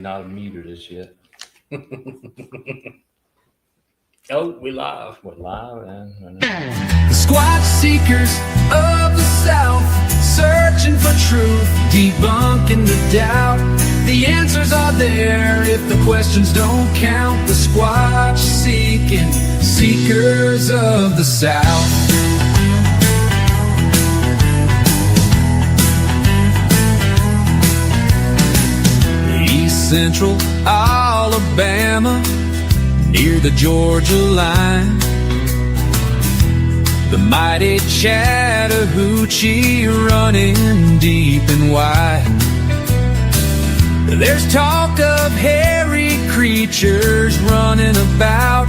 Not muted as yet. Oh, we live. We're live and The Squatch Seekers of the South, searching for truth, debunking the doubt. The answers are there if the questions don't count. The Squatch seeking Seekers of the South. East Central Alabama, near the Georgia line, the mighty Chattahoochee running deep and wide. There's talk of hairy creatures running about,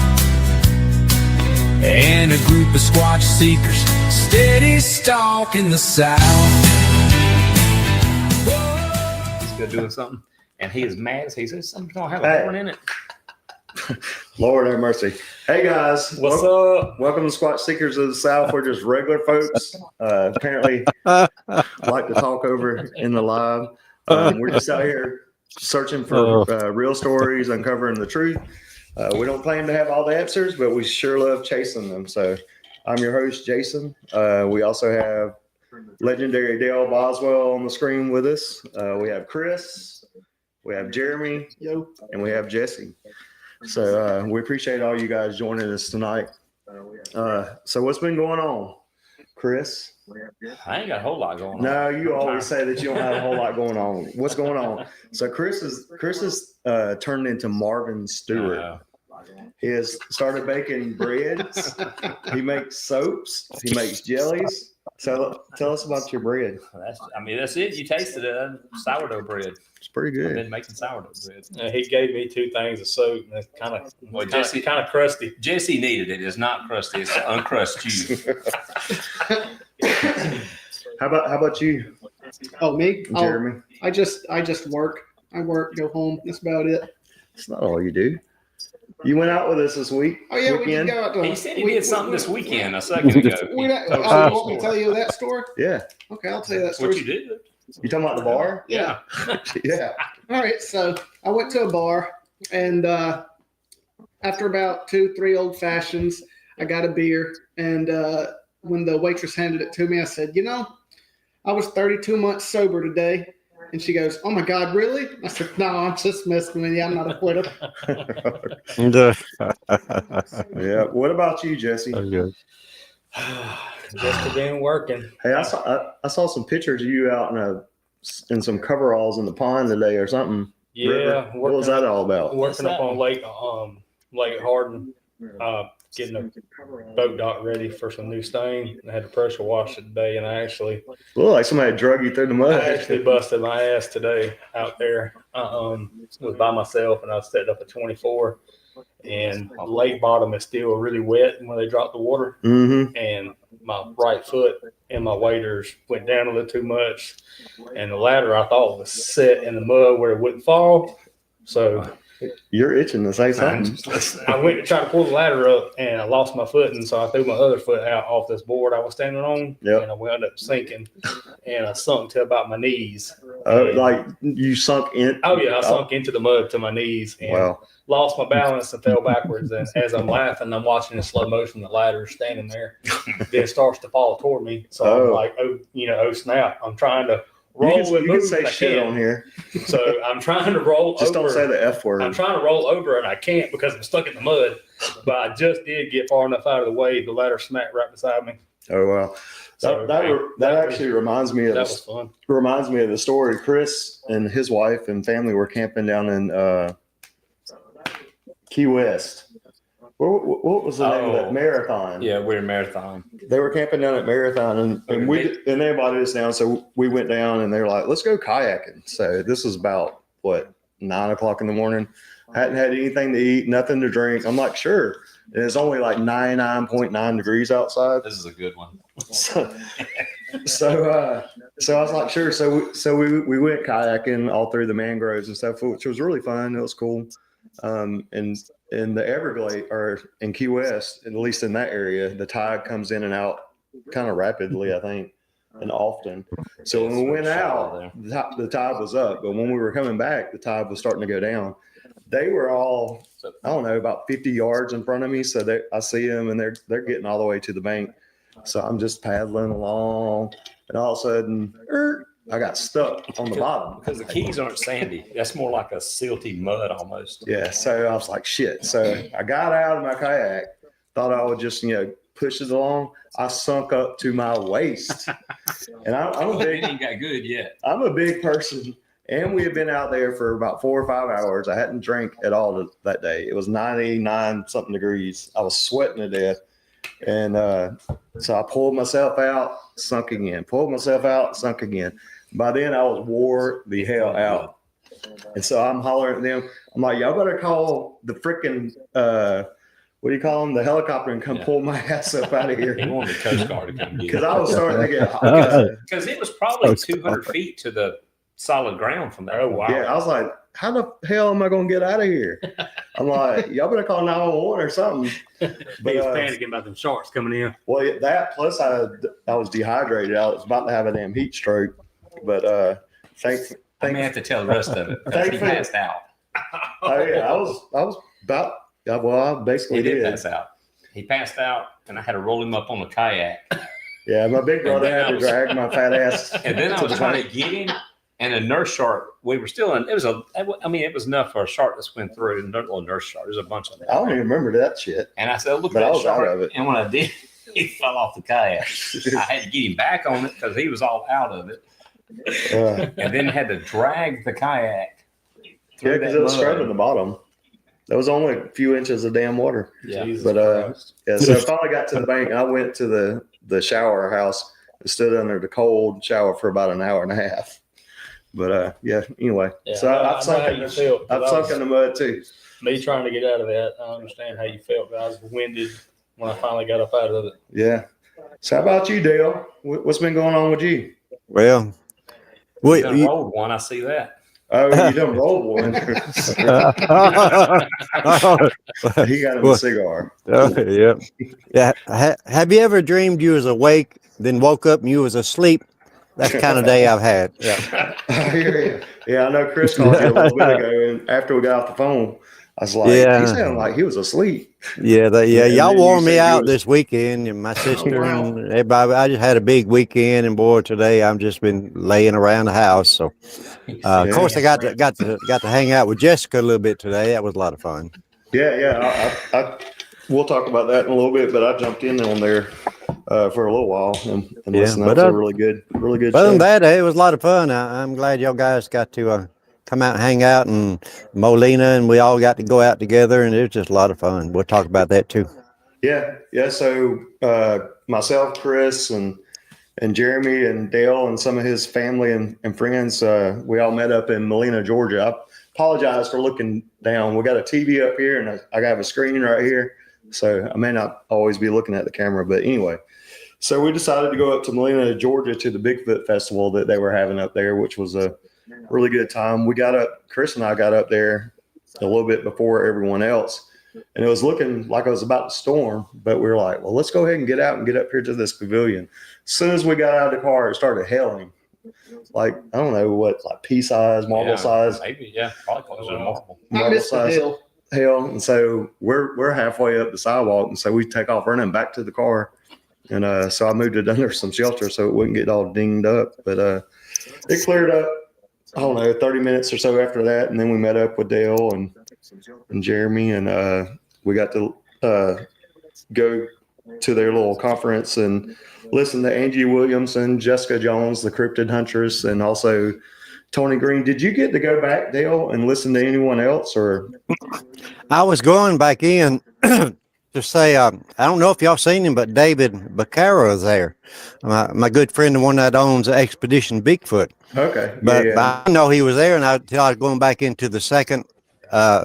and a group of Squatch Seekers steady stalking the South. he's good doing something. And he is mad as he says something's gonna have a horn in it. Lord have mercy. Hey guys, What's up? welcome to Squatch Seekers of the South. We're just regular folks. Apparently, like to talk over in the live. We're just out here searching for real stories, uncovering the truth. We don't claim to have all the answers, but we sure love chasing them. So, I'm your host, Jason. We also have legendary Dale Boswell on the screen with us. We have Chris. We have Jeremy, and we have Jesse. So we appreciate all you guys joining us tonight. So what's been going on, Chris? I ain't got a whole lot going on. No, you always say that you don't have a whole lot going on. What's going on? So Chris is turned into Marvin Stewart. He has started baking breads. He makes soaps. He makes jellies. So tell us about your bread. That's it. You tasted it. Sourdough bread. It's pretty I've good. been making sourdough bread. He gave me 2 things of soap, and it's kind of crusty. Jesse needed it. It's not crusty. It's uncrust you. How about you, Oh, me? Jeremy? I just work. I work, go home. That's about it. It's not all you do. You went out with us this week. Oh yeah, we weekend. did go out to. He said he did something this weekend a second ago. You want me to tell you that story? Yeah. Okay, I'll tell you that story. What you did? You talking about the bar? Yeah. Yeah. All right. So I went to a bar, and after about 2-3 old fashions, I got a beer. And when the waitress handed it to me, I said, I was 32 months sober today. And she goes, "Oh my God, really?" I said, "No, I'm just messing with you. I'm not a quitter." Yeah. What about you, Jesse? Just been working. Hey, I saw some pictures of you out in some coveralls in the pond today or something. Yeah. River. What was that all about? Working up on Lake Hardin, getting a boat dock ready for some new stain. I had to pressure wash it today, and I actually Looked like somebody drug you through the mud. busted my ass today out there. Was by myself, and I was set up at 24. And the lake bottom is still really wet when they drop the water. Mm-hmm. And my right foot and my waders went down a little too much. And the ladder I thought was set in the mud where it wouldn't fall. So You're itching to say something. I went to try to pull the ladder up, and I lost my foot, and so I threw my other foot out off this board I was standing on, Yep. and I wound up sinking, and I sunk to about my knees. Like you sunk in. Oh yeah, I sunk into the mud to my knees, and Wow. lost my balance and fell backwards. And as I'm laughing, I'm watching in slow motion the ladder standing there, then it starts to fall toward me. So I'm like, oh snap! I'm trying to roll You and can move. say I shit can't. on here. So I'm trying to roll Just over. don't say the F word. I'm trying to roll over, and I can't because I'm stuck in the mud. But I just did get far enough out of the way. The ladder smacked right beside me. Oh wow. So That actually reminds me of that was fun. the story. Chris and his wife and family were camping down in Key West. What was the name of that? Marathon. Yeah, we're in Marathon. They were camping down at Marathon, and they invited us down. So we went down, and they were like, "Let's go kayaking." So this was about 9 o'clock in the morning. Hadn't had anything to eat, nothing to drink. I'm like, sure. And it's only like 99.9 degrees outside. This is a good one. So I was like, sure. So we went kayaking all through the mangroves and stuff, which was really fun. It was cool. And in the Everglades or in Key West, at least in that area, the tide comes in and out kind of rapidly, I think. and often. So when we went out, the tide was up, but when we were coming back, the tide was starting to go down. They were all, I don't know, about 50 yards in front of me. So I see them, and they're getting all the way to the bank. So I'm just paddling along, and all of a sudden, I got stuck on the bottom. Because the keys aren't sandy. That's more like a silty mud almost. Yeah, so I was like, shit. So I got out of my kayak, thought I would just, push it along. I sunk up to my waist. And I'm a It ain't got good yet. I'm a big person, and we had been out there for about 4 or 5 hours. I hadn't drank at all that day. It was 99 something degrees. I was sweating to death. And so I pulled myself out, sunk again. Pulled myself out, sunk again. By then, I was wore the hell out. And so I'm hollering at them. I'm like, y'all better call the freaking, what do you call them? The helicopter and come pull my ass up out of here. He wanted the Coast Guard to come get Because it. I was starting to get hot. Because it was probably 200 feet to the solid ground from there. Oh, wow. Yeah, I was like, how the hell am I going to get out of here? I'm like, y'all better call 911 or something. But he was panicking about them sharks coming in. Well, that plus I was dehydrated. I was about to have a damn heat stroke. But I may have to tell the rest of it. Because he Thankfully- passed out. oh yeah, I was about. Well, I basically He did did. pass out. He passed out, and I had to roll him up on the kayak. Yeah, my big brother And then had I to was- drag my fat ass. And then I to was the trying bank. to get him, and a nurse shark. We were still in. It was enough for a shark to swim through. A little nurse shark. There's a bunch of them. I don't even remember that shit. And I said, "Look But at I that was out shark!" of it. And when I did, he fell off the kayak. I had to get him back on it because he was all out of it, and then had to drag the kayak Yeah, through because that it was mud. scrubbing the bottom. There was only a few inches of damn water. Yeah. Jesus But, Christ. Yeah, so I finally got to the bank. And I went to the shower house and stood under the cold shower for about an hour and a half. But yeah, anyway. Yeah, So I I've know how sunk you feel, 'cause I've I sunk was- in the mud too. Me trying to get out of that, I understand how you felt. I was winded when I finally got up out of it. Yeah. So how about you, Dale? What's been going on with you? Well, You done rolled one. I see that. Oh, you done rolled one. He got him a cigar. yeah. Yeah. Have you ever dreamed you was awake, then woke up and you was asleep? That's the kind of day I've had. Yeah. I hear you. Yeah, I know Chris called you a little bit ago, and after we got off the phone, I was like, Yeah. he sounded like he was asleep. Yeah. And Y'all then you wore me said you out was- this weekend, and my sister wow. and everybody. I just had a big weekend, and boy, today I've just been laying around the house. So, of course, I got to hang out with Jessica a little bit today. That was a lot of fun. Yeah. We'll talk about that in a little bit, but I jumped in on there for a little while and Yeah, listened. but, That was a really good Other than show. that, it was a lot of fun. I'm glad y'all guys got to come out and hang out, and Molina and we all got to go out together, and it was just a lot of fun. We'll talk about that too. Yeah. So myself, Chris, and Jeremy and Dale and some of his family and friends, we all met up in Molina, Georgia. I apologize for looking down. We got a TV up here, and I have a screen right here, so I may not always be looking at the camera. But anyway, so we decided to go up to Molina, Georgia, to the Bigfoot festival that they were having up there, which was a really good time. Chris and I got up there a little bit before everyone else. And it was looking like it was about to storm, but we were like, well, let's go ahead and get out and get up here to this pavilion. As soon as we got out of the car, it started hailing. Like, I don't know what, like pea size, marble Yeah, size, Maybe, yeah. Probably closer to marble. I marble missed the size hill. hail. And so we're halfway up the sidewalk. And so we take off running back to the car. And so I moved it under some shelter so it wouldn't get all dinged up. But it cleared up, I don't know, 30 minutes or so after that. And then we met up with Dale and Jeremy, and we got to go to their little conference and listen to Angie Williamson, Jessica Jones, the cryptid huntress, and also Tony Green. Did you get to go back, Dale, and listen to anyone else? Or I was going back in to say, I don't know if y'all seen him, but David Baccara is there. My good friend, the one that owns Expedition Bigfoot. okay, But, yeah, but I know he was there, and I was going back into the second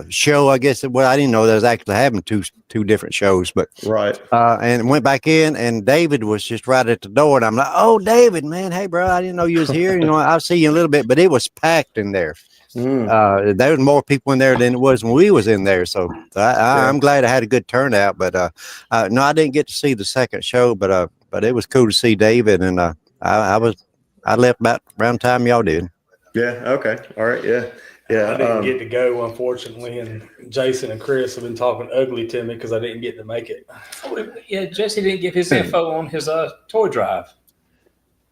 show. I guess I didn't know there was actually having two different shows, but right. and went back in, and David was just right at the door, and I'm like, "Oh, David, man, hey, bro, I didn't know you was here. You know, I'll see you in a little bit." But it was packed in there. There was more people in there than it was when we was in there. So I'm glad I had a good turnout. But no, I didn't get to see the second show, but it was cool to see David, and I left about around the time y'all did. Yeah. Okay. All right. Yeah. Yeah. I didn't get to go, unfortunately, and Jason and Chris have been talking ugly to me because I didn't get to make it. Oh, yeah, Jesse didn't give his info on his toy drive.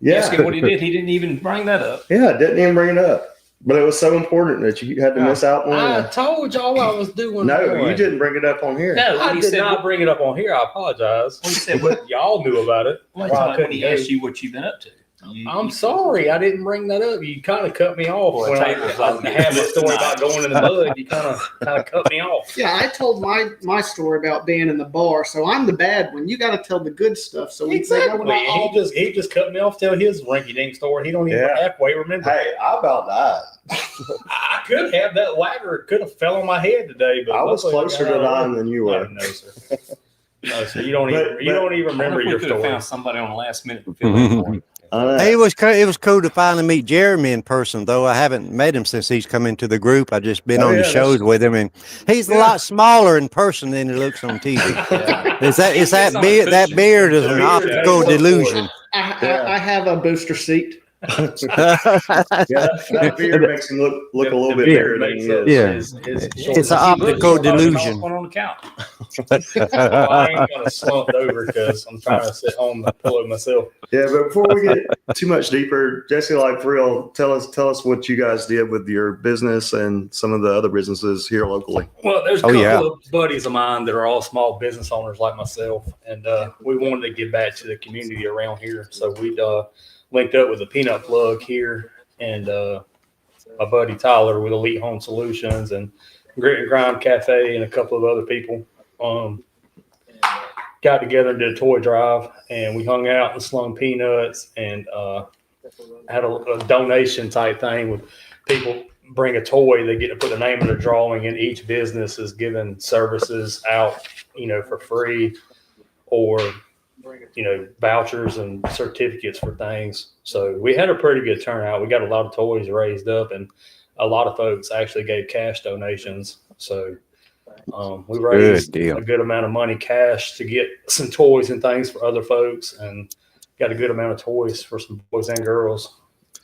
Yeah. Ask him what he did. He didn't even bring that up. Yeah. I didn't even bring it up. But it was so important that you had to miss out on I it. told y'all I was doing. No, one. you didn't bring it up on here. No, I he did said, not bring it up on here. I apologize. He said, But y'all knew about it. One Why I time couldn't when he go. asked you what you've been up to. I'm sorry, I didn't bring that up. You kind of cut me off Well, when I tables had my story about going in the mud. You kind of cut me off. Yeah, I told my story about being in the bar, so I'm the bad one. You got to tell the good stuff. So Exactly. we're not all He just cut me off. Tell his rinky-dink story. He don't even halfway remember. Hey, I about died. I could have that ladder. Could have fell on my head today, but I was closer to dying than you were. No, sir. No, sir. You don't even remember your could have story. found somebody on the last minute to fill in for you. Hey, it was cool to finally meet Jeremy in person, though. I haven't met him since he's come into the group. I just been on the shows with him, and he's a lot smaller in person than he looks on TV. Is that beard is an optical delusion. I have a booster seat. That beard makes him look a little bit bigger than he is. It's an optical delusion. One on the couch. I ain't gonna slump over because I'm trying to sit on the pillow myself. Yeah, but before we get too much deeper, Jesse, like for real, tell us what you guys did with your business and some of the other businesses here locally. Well, there's a couple of buddies of mine that are all small business owners like myself, and we wanted to give back to the community around here, so we linked up with a peanut plug here and my buddy Tyler with Elite Home Solutions and Grit and Grind Cafe and a couple of other people got together and did a toy drive, and we hung out and slung peanuts and had a donation type thing with people bring a toy. They get to put a name in a drawing, and each business is giving services out, for free or vouchers and certificates for things. So we had a pretty good turnout. We got a lot of toys raised up, and a lot of folks actually gave cash donations. So we raised a good amount of money cash to get some toys and things for other folks, and got a good amount of toys for some boys and girls.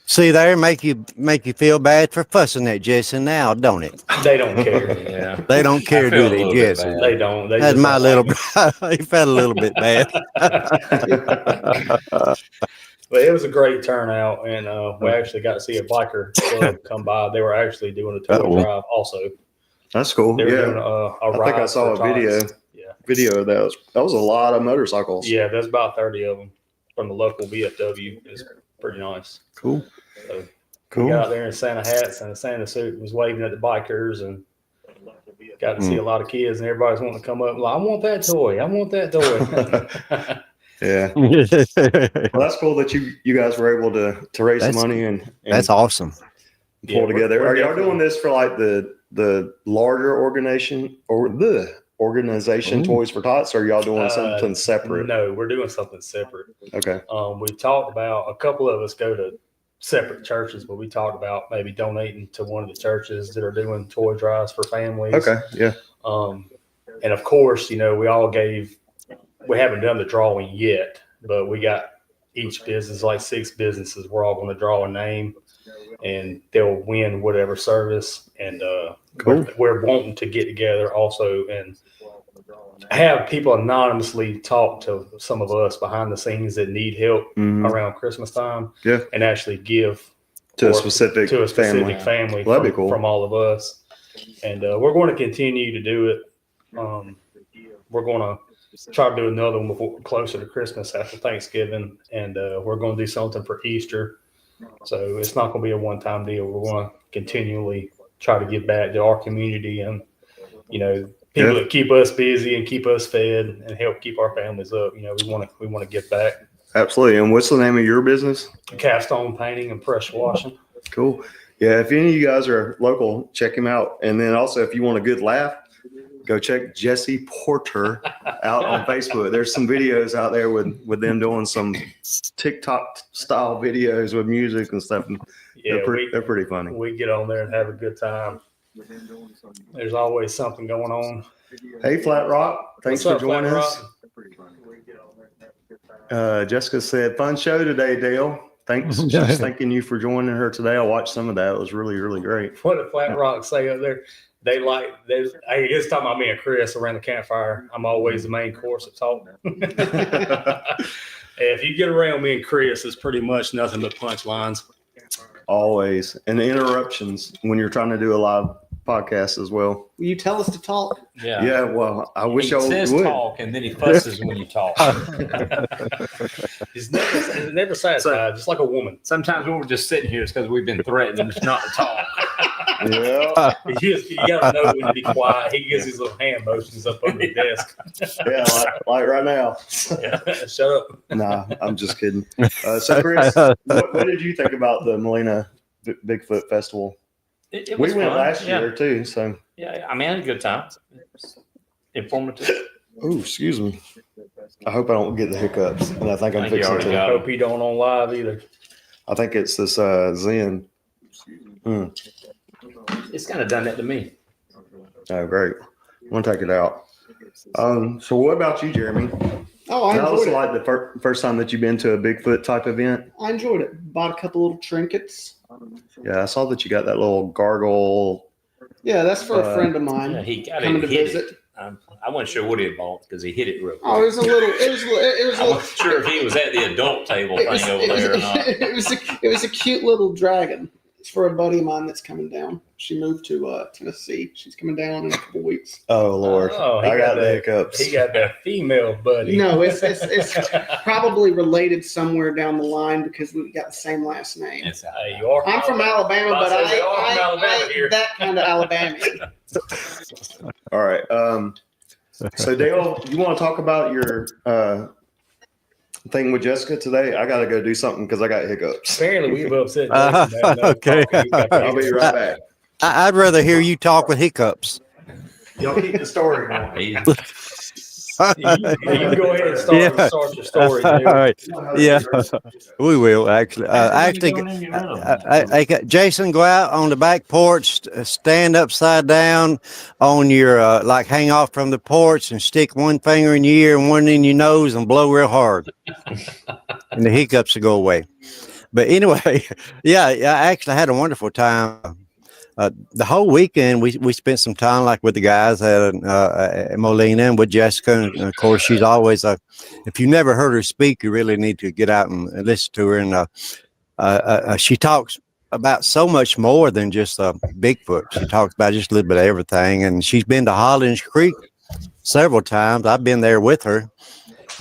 See there, make you feel bad for fussing at Jesse now, don't it? They don't care. Yeah, they don't care, do they, Jesse? They don't. That's my little. He felt a little bit bad. But it was a great turnout, and we actually got to see a biker club come by. They were actually doing a toy drive also. That's cool. They were doing a I think I saw a video. Yeah, video of that. That was a lot of motorcycles. Yeah, there's about 30 of them from the local VFW. It's pretty nice. Cool. So cool. We got out there in Santa hats and a Santa suit and was waving at the bikers, and got to see a lot of kids, and everybody's wanting to come up like, I want that toy. I want that toy. Yeah. Well, that's cool that you guys were able to raise some money and that's awesome. Pull together. Are y'all doing this for like the larger organization or the organization Toys for Tots, or are y'all doing something separate? No, we're doing something separate. Okay. We talked about, a couple of us go to separate churches, but we talked about maybe donating to one of the churches that are doing toy drives for families. Okay. Yeah. And of course, we haven't done the drawing yet, but we got each business, like 6 businesses, we're all going to draw a name, and they'll win whatever service. And cool. we're wanting to get together also and have people anonymously talk to some of us behind the scenes that need help around Christmas time. Yeah. And actually give to a specific family well, that'd be cool. from all of us. And we're going to continue to do it. We're going to try to do another one before closer to Christmas after Thanksgiving, and we're going to do something for Easter. So it's not going to be a one-time deal. We're going to continually try to give back to our community and people that keep us busy and keep us fed and help keep our families up. We want to give back. Absolutely. And what's the name of your business? Capstone Painting and Pressure Washing. Cool. Yeah, if any of you guys are local, check him out. And then also, if you want a good laugh, go check Jesse Porter out on Facebook. There's some videos out there with them doing some TikTok style videos with music and stuff. And they're pretty funny. We get on there and have a good time. There's always something going on. Hey, Flat Rock. Thanks for joining us. Jessica said, "Fun show today, Dale. Thanks. She's thanking you for joining her today. I watched some of that. It was really, really great." What did Flat Rock say up there? Hey, it's talking about me and Chris around the campfire. I'm always the main course of talk. If you get around me and Chris, it's pretty much nothing but punchlines. Always. And the interruptions when you're trying to do a live podcast as well. Will you tell us to talk? Yeah, well, I wish he I says would. talk, and then he fusses when you talk. He's never satisfied, just like a woman. Sometimes when we're just sitting here, it's because we've been threatened not to talk. Yeah. You got to know when to be quiet. He gives his little hand motions up on the desk. Yeah, like right now. Shut up. Nah, I'm just kidding. So, Chris, what did you think about the Molina Bigfoot Festival? It We was went fun. last year too, so. Yeah, I mean, I had a good time. Informative. Oh, excuse me. I hope I don't get the hiccups, and I think I'm I think you fixing already to. got Hope he don't on live either. I think it's this Zen. It's kind of done that to me. Oh, great. I'm gonna take it out. So what about you, Jeremy? Oh, I That was enjoyed it. like the first time that you've been to a Bigfoot type event. I enjoyed it. Bought a couple little trinkets. Yeah, I saw that you got that little gargle. Yeah, that's for a friend of mine Yeah, he got coming it. to Hit visit. it. I wasn't sure what he had bought because he hit it real quick. Oh, it was a little. It was a I little. wasn't sure if he was at the adult table thing over there or not. It was a cute little dragon. It's for a buddy of mine that's coming down. She moved to Tennessee. She's coming down in a couple weeks. Oh Lord, Oh, he I got the that- hiccups. He got that female buddy. No, it's probably related somewhere down the line because we've got the same last name. It's out Hey, there. you are. I'm from Alabama, but I said we are from I Alabama ain't here. that kind of Alabama. All right. So Dale, you want to talk about your thing with Jessica today? I got to go do something because I got hiccups. Apparently, we've upset. Okay. I'll be right back. I'd rather hear you talk with hiccups. Y'all keep the story going. He- You can go ahead and start your story. All Dude. right. Yeah, we will actually. Jason, go out on the back porch, stand upside down on your, like hang off from the porch and stick one finger in your ear and one in your nose and blow real hard. And the hiccups will go away. But anyway, yeah, I actually had a wonderful time. The whole weekend, we spent some time like with the guys at Molina and with Jessica. And of course, she's always if you never heard her speak, you really need to get out and listen to her. And she talks about so much more than just Bigfoot. She talks about just a little bit of everything. And she's been to Hollins Creek several times. I've been there with her,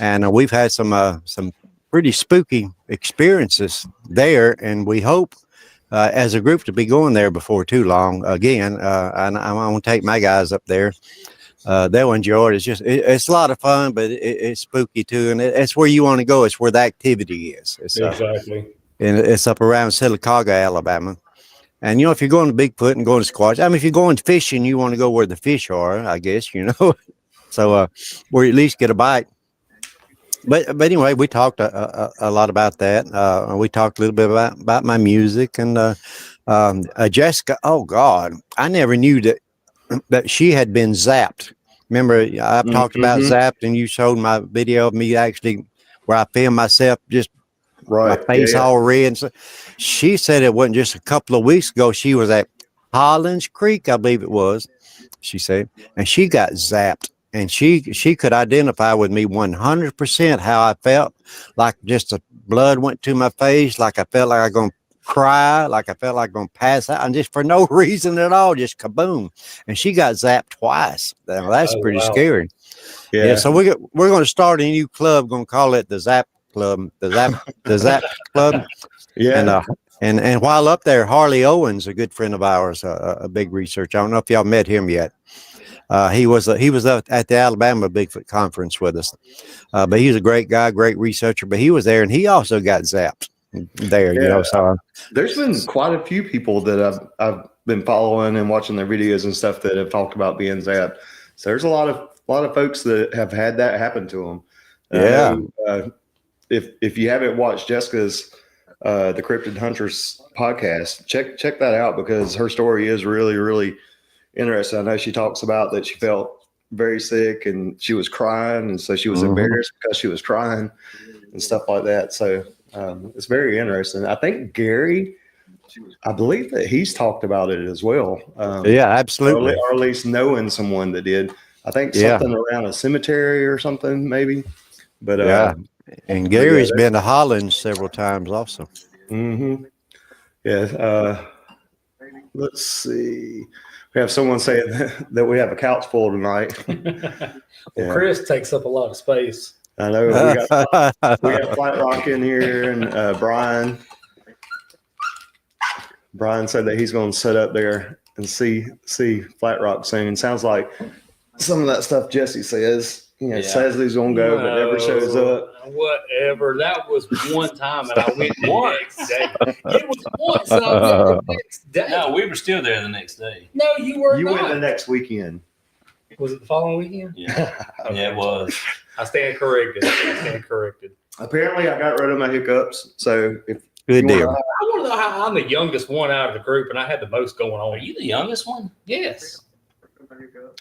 and we've had some pretty spooky experiences there. And we hope, as a group, to be going there before too long again. And I want to take my guys up there. They'll enjoy it. It's a lot of fun, but it's spooky too. And it's where you want to go. It's where the activity is. It's, Exactly. and it's up around Silicaga, Alabama. And, you know, if you're going to Bigfoot and going to Squatch, I mean, if you're going fishing, you want to go where the fish are, I guess, you know. So where you at least get a bite. But anyway, we talked a lot about that. We talked a little bit about my music and Jessica. Oh God, I never knew that she had been zapped. Remember, I've talked about zapped, and you showed my video of me actually where I filmed myself, just my face all red. And so she said it wasn't just a couple of weeks ago. She was at Hollins Creek, I believe it was. She said, and she got zapped. And she could identify with me 100% how I felt, like just the blood went to my face, like I felt like I was going to cry, like I felt like I'm going to pass out, and just for no reason at all, just kaboom. And she got zapped twice. Now, that's pretty scary. Yeah. So we're going to start a new club. Going to call it the Zap Club, the Zap Club. Yeah. And while up there, Harley Owens, a good friend of ours, a big researcher. I don't know if y'all met him yet. He was at the Alabama Bigfoot conference with us, but he's a great guy, great researcher. But he was there, and he also got zapped there. You know, so there's been quite a few people that I've been following and watching their videos and stuff that have talked about being zapped. So there's a lot of folks that have had that happen to them. If you haven't watched Jessica's the Cryptid Hunters podcast, check that out because her story is really, really interesting. I know she talks about that she felt very sick, and she was crying, and so she was embarrassed because she was crying and stuff like that. So it's very interesting. I think Gary, I believe that he's talked about it as well. Yeah, absolutely. Or at least knowing someone that did. I think something around a cemetery or something, maybe. But yeah, and Gary's been to Holland several times also. Mm-hmm. Yeah. Let's see. We have someone say that we have a couch full tonight. Well, Chris takes up a lot of space. I know we got Flat Rock in here, and Brian. Brian said that he's going to sit up there and see Flat Rock soon. Sounds like some of that stuff Jesse says. Says he's going to go, but never shows up. Whatever. That was one time, and I went the next day. It was once, and I went the next day. No, we were still there the next day. No, you were You not. went the next weekend. Was it the following weekend? Yeah, yeah, it was. I stand corrected. Apparently, I got rid of my hiccups. So if Good deal. I want to know how I'm the youngest one out of the group, and I had the most going on. Are you the youngest one? Yes.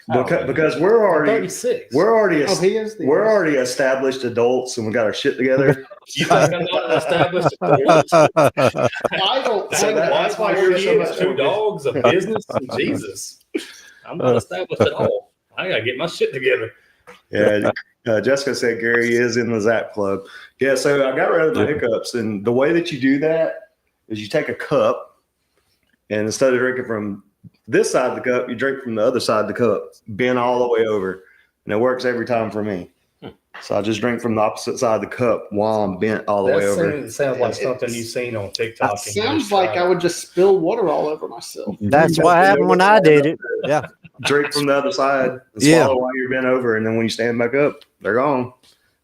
because we're already 36. we're already Oh, he is. we're already established adults, and we got our shit together. You think I'm not an established adult? I don't So think that's why Here you're he so is, much 2 more- dogs, a business, and Jesus. I'm not established at all. I gotta get my shit together. Yeah. Jessica said Gary is in the Zap Club. Yeah, so I got rid of the hiccups, and the way that you do that is you take a cup, and instead of drinking from this side of the cup, you drink from the other side of the cup, bent all the way over, and it works every time for me. So I just drink from the opposite side of the cup while I'm bent all the way over. That sounds like something you've seen on TikTok. it sounds like I would just spill water all over myself. That's what happened when I did it. Yeah. Drink from the other side and Yeah. swallow while you're bent over, and then when you stand back up, they're gone.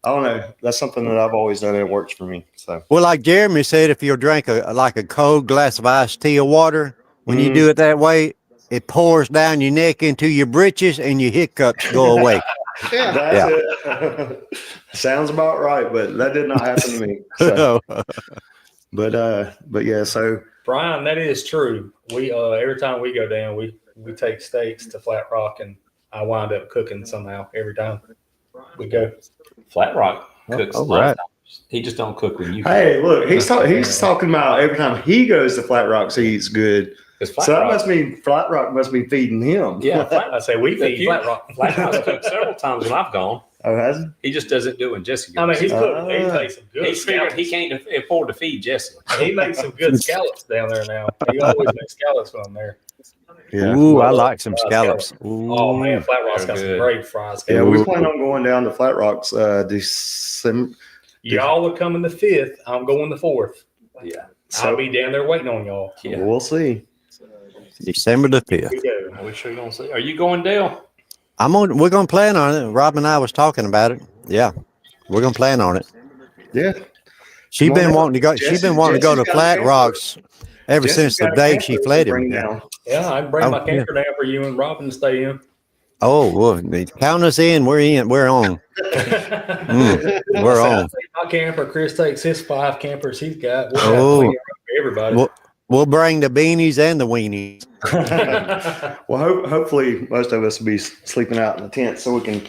I don't know. That's something that I've always done, and it works for me. So Well, like Jeremy said, if you drink a cold glass of iced tea or water, when you do it that way, it pours down your neck into your britches, and your hiccups go away. Yeah. that's it. Sounds about right, but that did not happen to me. So, but yeah, so Brian, that is true. We every time we go down, we take steaks to Flat Rock, and I wind up cooking somehow every time we go. Flat Rock cooks. Oh, a lot of right. times. He just don't cook when you. hey, look, he's talking about every time he goes to Flat Rock, he eats good. Because Flat So that Rock, must mean Flat Rock must be feeding him. yeah, I say we feed you- Flat Rock. Flat Rock's cooked several times when I've gone. Oh, has he? He just doesn't do it when Jesse goes. I mean, he's cooked. He makes some good He figured scallops. he can't afford to feed Jesse. He makes some good scallops down there now. He always makes scallops when I'm there. Yeah. Ooh, I like some scallops. Oh man, Flat Rock's got some Good. great fries. Yeah, we plan on going down to Flat Rocks December. Y'all are coming the 5th. I'm going the 4th. Yeah. I'll be down there waiting on y'all. Yeah. We'll see. December the 5th. We go. Are we sure you're gonna see? Are you going, Dale? We're gonna plan on it. Rob and I was talking about it. Yeah, we're gonna plan on it. Yeah. She's Come on been down. wanting to go. She's been wanting to go to Jesse's got a Flat camper. Rocks ever since the day she fled him. Yeah, I can bring my Oh, camper down for you and Robin to stay in. Oh, well, count us in. We're in. We're on. We're I on. take my camper. Chris takes his 5 campers he's got. We'll Oh. have plenty of room for everybody. We'll bring the beanies and the weenies. Well, hopefully most of us will be sleeping out in the tent so we can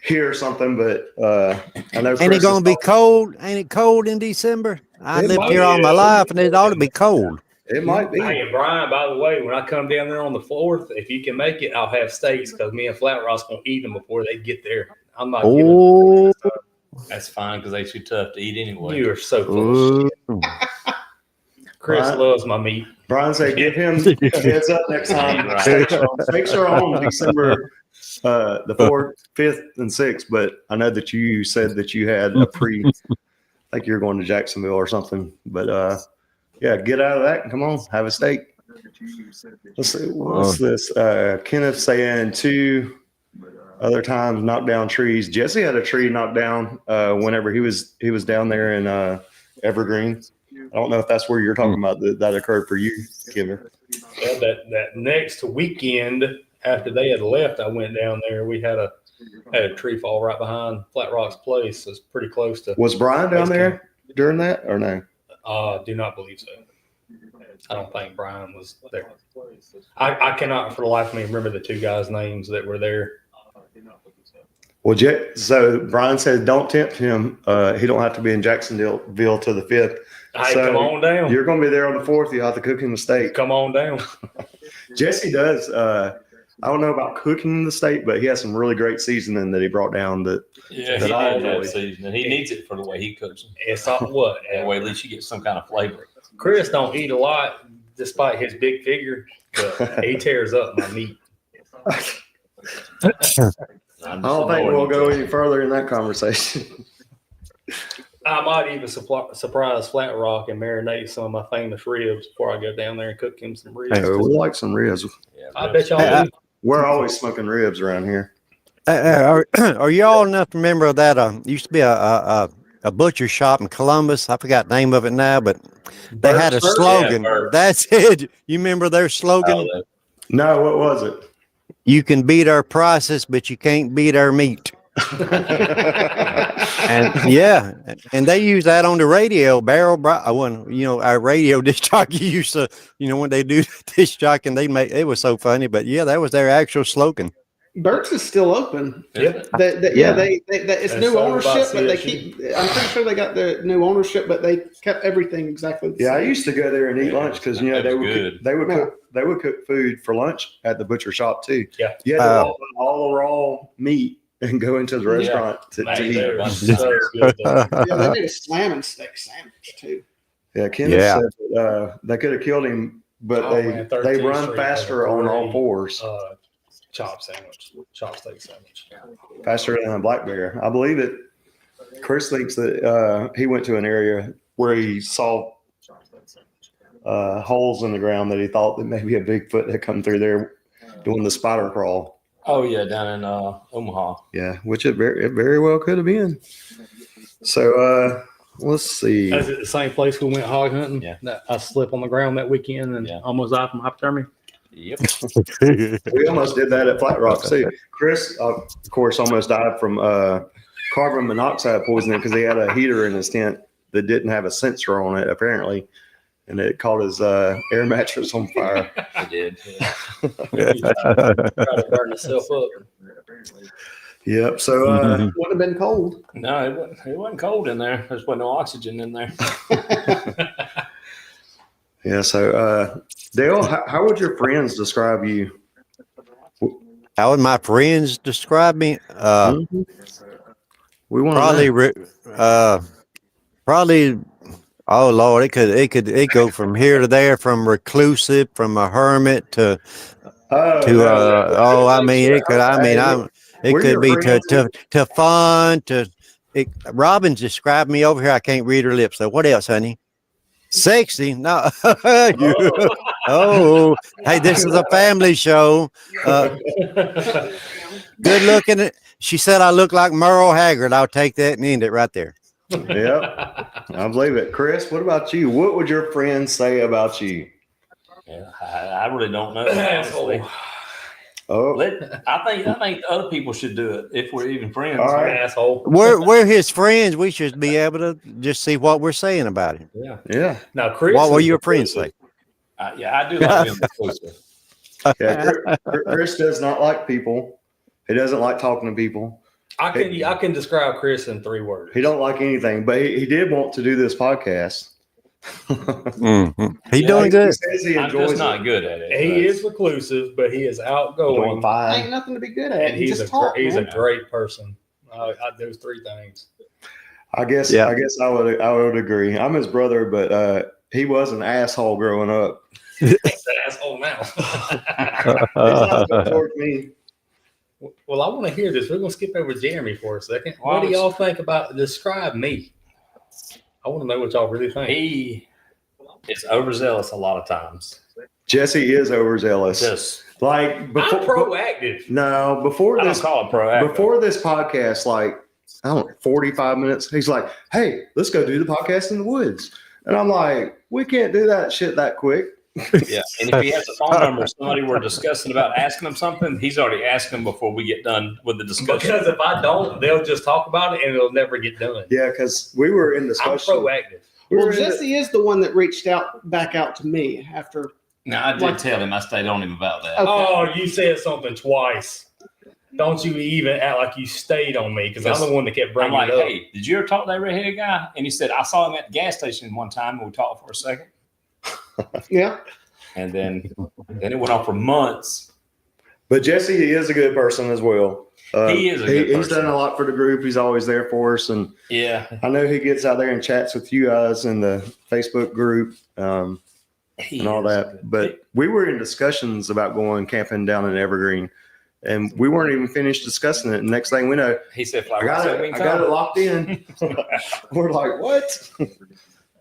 hear something. But I know. Ain't Chris it gonna is be talking- cold? Ain't it cold in December? I It lived might here be. all my life, and it ought to be cold. It might be. Hey, and Brian, by the way, when I come down there on the 4th, if you can make it, I'll have steaks because me and Flat Rock's going to eat them before they get there. I'm not giving Oh, That's fine because they're too tough to eat anyway. You are so full of shit. ooh. Chris Brian- loves my meat. Brian said, give him a heads up next time. Right. Steaks are on December the 4th, 5th, and 6th. But I know that you said that you had a like you're going to Jacksonville or something. But yeah, get out of that and come on, have a steak. Let's see, what's this? Kenneth saying 2 other times knocked down trees. Jesse had a tree knocked down whenever he was down there in Evergreen. I don't know if that's where you're talking about that occurred for you, Kimber. Yeah, that next weekend after they had left, I went down there. We had a tree fall right behind Flat Rock's place. It's pretty close to. Was Brian down there during that or no? Do not believe so. I don't think Brian was there. I cannot for the life of me remember the 2 guys' names that were there. Well, so Brian said, don't tempt him. He don't have to be in Jacksonville to the 5th. Hey, So come on down. You're going to be there on the 4th. You have to cook him the steak. Come on down. Jesse does. I don't know about cooking the steak, but he has some really great seasoning that he brought down. Yeah, that he I did have enjoy. seasoning. He needs it for the way he cooks them. It's all what? That way, at least you get some kind of flavor. Chris don't eat a lot despite his big figure, but he tears up my meat. I don't think we'll go any further in that conversation. I might even surprise Flat Rock and marinate some of my famous ribs before I go down there and cook him some ribs. Hey, we like some ribs. Yeah, I bet y'all do. We're always smoking ribs around here. Are you all enough to remember that used to be a butcher shop in Columbus? I forgot the name of it now, but they had a slogan. Yeah, That's it. You remember their slogan? No, what was it? You can beat our prices, but you can't beat our meat. And yeah, and they use that on the radio. Our radio disc jockey used to, when they do disc jockey, and it was so funny. But yeah, that was their actual slogan. Burt's is still open. Yeah. It's new ownership, but they CSU. I'm pretty sure they got the new ownership, but they kept everything exactly the same. Yeah, I used to go there and eat lunch because they would cook food for lunch at the butcher shop too. Yeah. You had to buy all the raw meat and go into the restaurant to eat. Yeah, they made a slamming steak sandwich too. Yeah, Kenneth said that, they could have killed him, but they 13th run Street faster on all fours. Chop steak sandwich. Faster than a black bear. I believe it. Chris thinks that he went to an area where he saw holes in the ground that he thought that maybe a Bigfoot had come through there doing the spider crawl. Oh yeah, down in Omaha. Yeah, which it very well could have been. So let's see. Is it the same place we went hog hunting? Yeah. That I slipped on the ground that weekend and almost died from hypothermia. Yep. We almost did that at Flat Rock too. Chris, of course, almost died from carbon monoxide poisoning because he had a heater in his tent that didn't have a sensor on it, apparently, and it caught his air mattress on fire. I did. Try to burn himself up. Yep. So Would have been cold. No, it wasn't cold in there. There wasn't no oxygen in there. yeah. So Dale, how would your friends describe you? How would my friends describe me? We want probably. Oh Lord, it go from here to there, from reclusive, from a hermit to it could be to fun to. Robin described me over here. I can't read her lips. So what else, honey? Sexy? No. Oh, hey, this is a family show. Good looking. She said I look like Merle Haggard. I'll take that and end it right there. Yep, I believe it. Chris, what about you? What would your friends say about you? Yeah, I really don't know. Honestly. Oh, I think other people should do it if we're even friends. All right. Asshole. We're his friends. We should be able to just see what we're saying about him. yeah. Now, Chris. What will your friends say? I do like being inclusive. Yeah, Chris does not like people. He doesn't like talking to people. I can describe Chris in 3 words. He don't like anything, but he did want to do this podcast. He doing good. He says he I'm enjoys just not good at it. He is reclusive, but he is outgoing. Doing fine. Ain't nothing to be good at. And he's a a great person. Those 3 things. I guess I would agree. I'm his brother, but he was an asshole growing up. He's an asshole now. He's not good towards me. Well, I want to hear this. We're going to skip over Jeremy for a second. What do y'all think about? Describe me. I want to know what y'all really think. He is overzealous a lot of times. Jesse is overzealous. Just Like before, I'm proactive. No, before I this, don't call it proactive. before this podcast, like I don't know, 45 minutes. He's like, "Hey, let's go do the podcast in the woods," and I'm like, "We can't do that shit that quick." Yeah, and if he has a phone number, somebody we're discussing about asking him something, he's already asked him before we get done with the discussion. Because if I don't, they'll just talk about it and it'll never get done. Yeah, because we were in I'm discussion. proactive. Well, Jesse is the one that reached back out to me after. Now I did tell him I stayed on him about that. Okay. Oh, you said something twice. don't you even act like you stayed on me because I'm the one that kept I'm bringing like, it up. hey, did you ever talk to that redheaded guy? And he said, I saw him at the gas station one time and we talked for a second. Yeah. And then it went on for months. But Jesse, he is a good person as well. He is a good He's person. done a lot for the group. He's always there for us. And Yeah. I know he gets out there and chats with you guys in the Facebook group and all that. But we were in discussions about going camping down in Evergreen. And we weren't even finished discussing it. And next thing we know, He said, I got it locked in. We're like, what?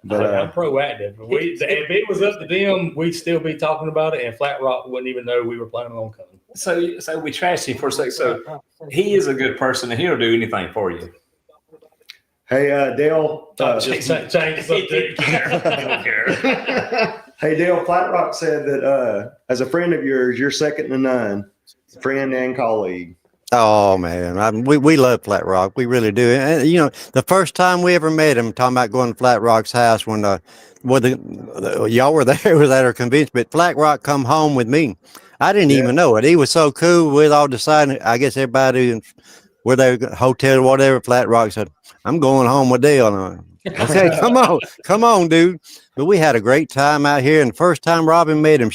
But I'm proactive. If it was up to them, we'd still be talking about it, and Flat Rock wouldn't even know we were planning on coming. So we trashed him for a second. So he is a good person and he'll do anything for you. hey, Dale. Change the subject. Hey, Dale, Flat Rock said that as a friend of yours, you're second to none, friend and colleague. Oh man, we love Flat Rock. We really do. And you know, the first time we ever met him, talking about going to Flat Rock's house when y'all were there, was at our convention. But Flat Rock come home with me. I didn't even know it. He was so cool. We'd all decided. I guess everybody, where they hotel or whatever. Flat Rock said, "I'm going home with Dale." And I'm like, okay, come on, dude. But we had a great time out here. And the first time Robin met him,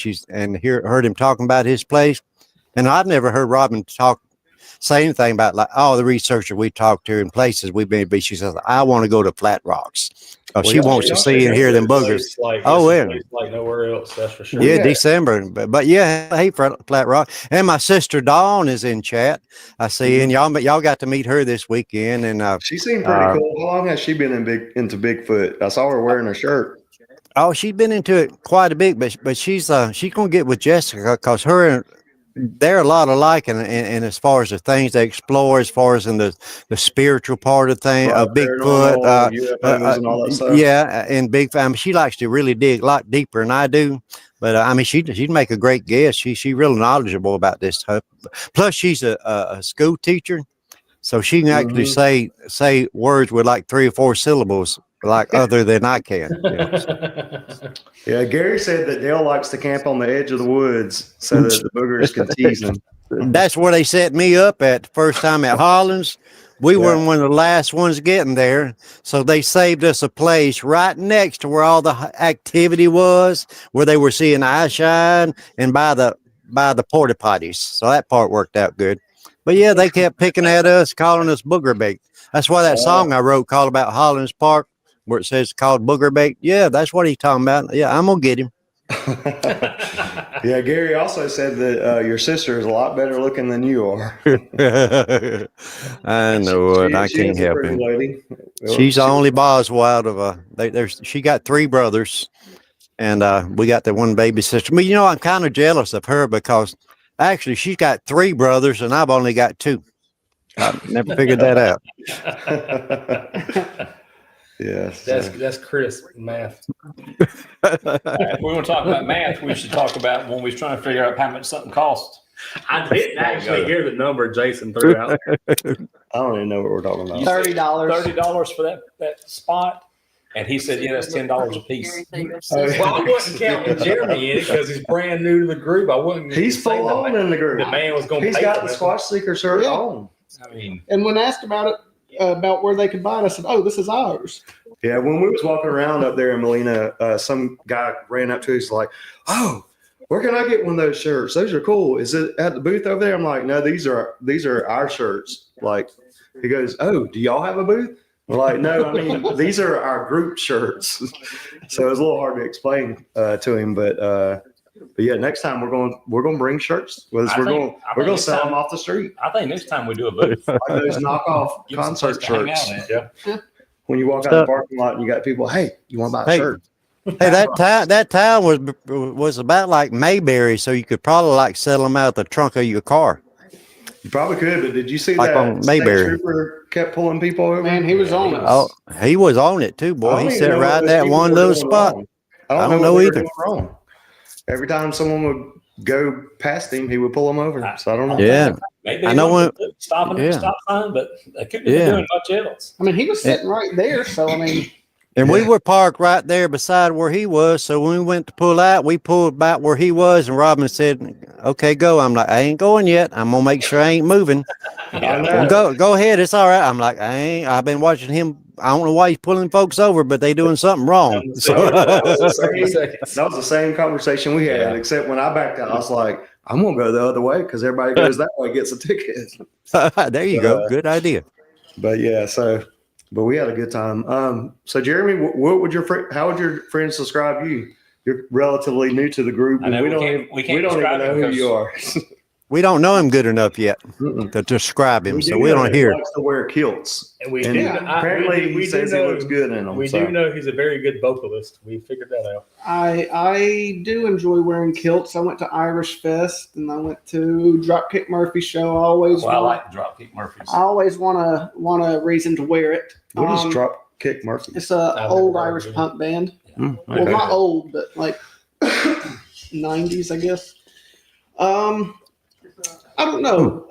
heard him talking about his place. And I've never heard Robin say anything about like all the researchers we talked to in places we've been to. She says, I want to go to Flat Rocks. She wants to see and hear them boogers. Like nowhere else, that's for sure. Yeah, December. But yeah, hey, Flat Rock. And my sister Dawn is in chat. I see, and y'all got to meet her this weekend. And she seemed pretty cool. How long has she been into Bigfoot? I saw her wearing a shirt. Oh, she's been into it quite a bit, but she's gonna get with Jessica because they're a lot alike, and as far as the things they explore, as far as in the spiritual part of thing, Bigfoot, UFOs and all that stuff. Yeah, and Bigfoot. I mean, she likes to really dig a lot deeper than I do. But I mean, she'd make a great guest. She really knowledgeable about this stuff. Plus, she's a school teacher, so she can actually say words with like 3 or 4 syllables, like other than I can. Yeah, Gary said that Dale likes to camp on the edge of the woods so that the boogers can tease him. That's where they set me up at the first time at Hollins. We were one of the last ones getting there. So they saved us a place right next to where all the activity was, where they were seeing eye shine and by the porta potties. So that part worked out good. But yeah, they kept picking at us, calling us booger bait. That's why that song I wrote called about Hollins Park, where it says called booger bait. Yeah, that's what he's talking about. Yeah, I'm gonna get him. Yeah, Gary also said that your sister is a lot better looking than you are. I know it. I can't help it. She's the only Boswell of she got 3 brothers, and we got the one baby sister. But you know, I'm kind of jealous of her because actually she's got 3 brothers and I've only got 2. I never figured that out. Yes, that's crisp math. If we want to talk about math, we should talk about when we was trying to figure out how much something costs. I didn't actually hear the number Jason threw out. I don't even know what we're talking about. $30. $30 for that spot. And he said, yeah, that's $10 a piece. Well, I wasn't counting Jeremy in it because he's brand new to the group. I wouldn't. He's full on in the group. The man was going to He's got the Squatch Seekers shirt on. I mean, and when asked about it, about where they could buy it, I said, "Oh, this is ours." Yeah, when we was walking around up there in Molina, some guy ran up to us like, "Oh, where can I get one of those shirts? Those are cool. Is it at the booth over there?" I'm like, "No, these are our shirts." Like, he goes, "Oh, do y'all have a booth?" We're like, "No, I mean these are our group shirts." So it was a little hard to explain to him, but yeah, next time we're going to bring shirts. We're going to sell them off the street. I think next time we do a booth, like those knockoff concert shirts. Yeah. When you walk out the parking lot and you got people, hey, you want to buy a shirt? Hey, that town was about like Mayberry, so you could probably like sell them out the trunk of your car. You probably could, but did you see like that on Mayberry trooper kept pulling people over? Man, he was on it. Oh, he was on it too, boy. He sat right in that one little spot. I don't know either. Wrong. Every time someone would go past him, he would pull them over. So I don't know. Yeah. Maybe I know when stopping at the stop sign, but they couldn't be doing much else. I mean, he was sitting right there, so I mean, And we were parked right there beside where he was. So when we went to pull out, we pulled back where he was. And Robin said, okay, go. I'm like, I ain't going yet. I'm going to make sure I ain't moving. Yeah. Well, go ahead. It's all right. I'm like, I've been watching him. I don't know why he's pulling folks over, but they doing something wrong. So, that was the same conversation we had, except when I backed out, I was like, I'm going to go the other way because everybody goes that way, gets a ticket. there you go. Good idea. But yeah, but we had a good time. So Jeremy, how would your friends describe you? You're relatively new to the group, and we don't even know who you are. We don't know him good enough yet to describe him, so we don't hear. He likes to wear kilts, and apparently he says he looks good in them. We do know he's a very good vocalist. We figured that out. I do enjoy wearing kilts. I went to Irish Fest and I went to Dropkick Murphy show. I like Dropkick Murphys. I always want a reason to wear it. What is Dropkick Murphy? It's a old Irish punk band. Okay. Well, not old, but like 90s, I guess. I don't know.